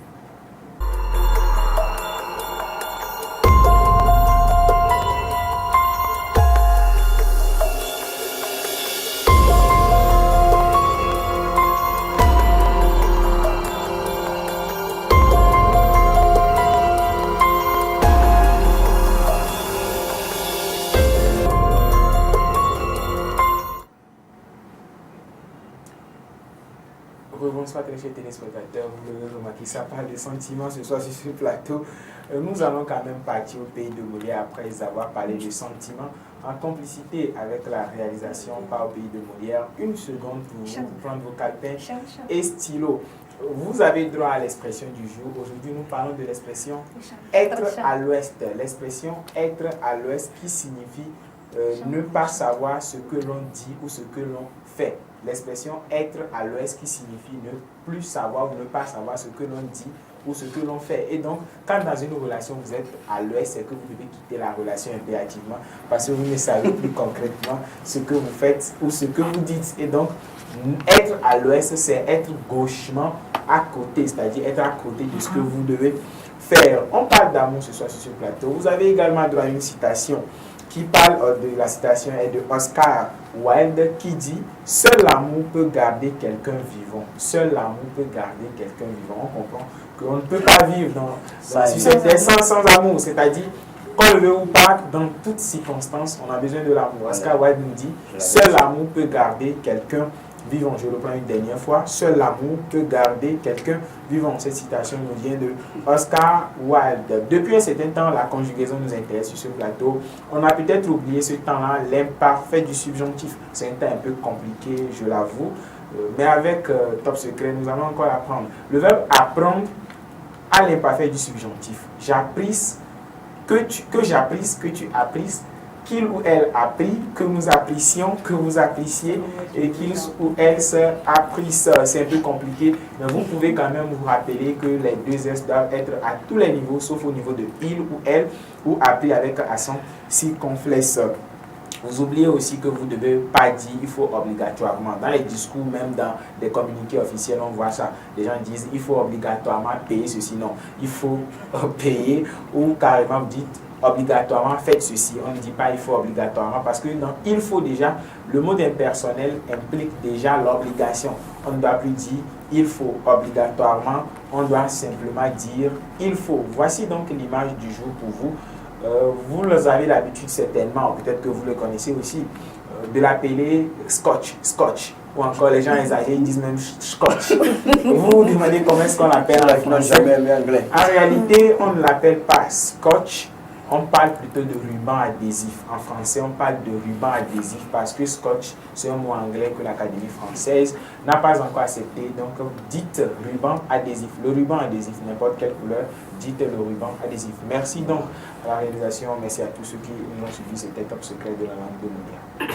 Bonsoir très chers téléspectateurs, vous l'avez remarqué, ça parle de sentiments ce soir sur ce plateau. Nous allons quand même partir au pays de Molière après avoir parlé de sentiments en complicité avec la réalisation par au pays de Molière. Une seconde pour vous prendre vos calepins et stylos. Vous avez droit à l'expression du jour. Aujourd'hui, nous parlons de l'expression être à l'ouest. L'expression être à l'ouest qui signifie ne pas savoir ce que l'on dit ou ce que l'on fait. L'expression être à l'ouest qui signifie ne plus savoir ou ne pas savoir ce que l'on dit ou ce que l'on fait. Et donc, quand dans une relation vous êtes à l'ouest, c'est que vous devez quitter la relation impérativement parce que vous ne savez plus concrètement ce que vous faites ou ce que vous dites. Et donc, être à l'ouest, c'est être gauchement à côté, c'est-à-dire être à côté de ce que vous devez faire. On parle d'amour ce soir sur ce plateau. Vous avez également droit à une citation qui parle de la citation est de Oscar Wilde qui dit « Seul l'amour peut garder quelqu'un vivant. Seul l'amour peut garder quelqu'un vivant. » On comprend qu'on ne peut pas vivre dans la société sans amour. C'est-à-dire, qu'on le veut ou pas, dans toutes circonstances, on a besoin de l'amour. Oscar Wilde nous dit « Seul l'amour peut garder quelqu'un vivant. » Je reprends une dernière fois. « Seul l'amour peut garder quelqu'un vivant. » Cette citation nous vient de Oscar Wilde. Depuis un certain temps, la conjugaison nous intéresse sur ce plateau. On a peut-être oublié ce temps-là, l'imparfait du subjonctif. C'est un temps un peu compliqué, je l'avoue. Mais avec Top Secret, nous allons encore apprendre. Le verbe apprendre à l'imparfait du subjonctif. J'apprise, que tu apprises, qu'il ou elle a pris, que nous apprécions, que vous appréciez, et qu'il ou elle se apprisse. C'est un peu compliqué, mais vous pouvez quand même vous rappeler que les deux S doivent être à tous les niveaux, sauf au niveau de il ou elle, ou appris avec accent circonflexe. Vous oubliez aussi que vous ne devez pas dire il faut obligatoirement. Dans les discours, même dans les communiqués officiels, on voit ça. Les gens disent il faut obligatoirement payer ceci. Non, il faut payer, ou carrément vous dites obligatoirement faites ceci. On ne dit pas il faut obligatoirement parce que dans il faut déjà, le mot impersonnel implique déjà l'obligation. On ne doit plus dire il faut obligatoirement, on doit simplement dire il faut. Voici donc l'image du jour pour vous. Vous avez l'habitude certainement, peut-être que vous le connaissez aussi, de l'appeler scotch, ou encore les gens exagèrent, ils disent même scotch. Vous vous demandez comment est-ce qu'on l'appelle en français. En réalité, on ne l'appelle pas scotch, on parle plutôt de ruban adhésif. En français, on parle de ruban adhésif parce que scotch, c'est un mot anglais que l'Académie française n'a pas encore accepté. Donc, dites ruban adhésif. Le ruban adhésif, n'importe quelle couleur, dites le ruban adhésif. Merci donc à la réalisation, merci à tous ceux qui nous ont suivis. C'était Top Secret de la langue de Molière.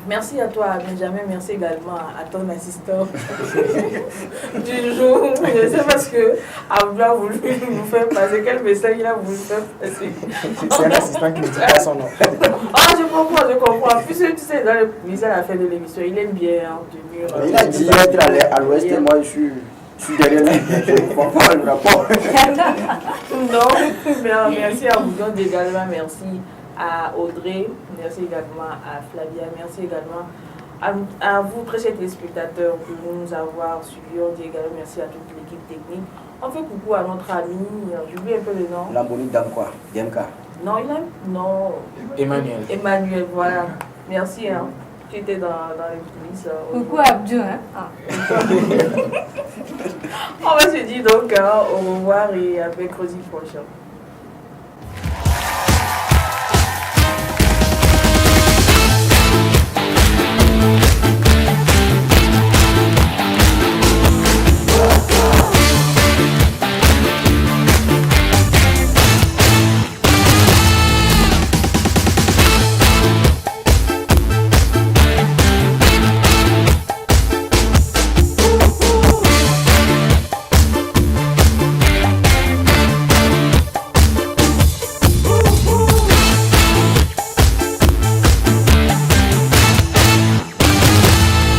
Merci à toi, Benjamin. Merci également à ton assistant du jour. Je sais parce que Abdou a voulu nous faire passer. Quel message il a voulu faire passer? C'est un assistant qui ne dit pas son nom. Ah, je comprends. Puisque tu sais, dans le quiz à la fin de l'émission, il aime bien tenir. Il a dit être à l'ouest et moi je suis derrière lui. Je ne comprends pas le rapport. Non, merci à vous également. Merci à Audrey, merci également à Flavia, merci également à vous, très chers téléspectateurs, de nous avoir suivis. On dit également merci à toute l'équipe technique. On fait coucou à notre ami, j'oublie un peu le nom. Lamboni Damkwa, DMK. Non, il aime. Non. Emmanuel, voilà. Merci, hein. Tu étais dans les coulisses. Coucou Abdou, hein. On va se dire donc au revoir et à mercredi prochain.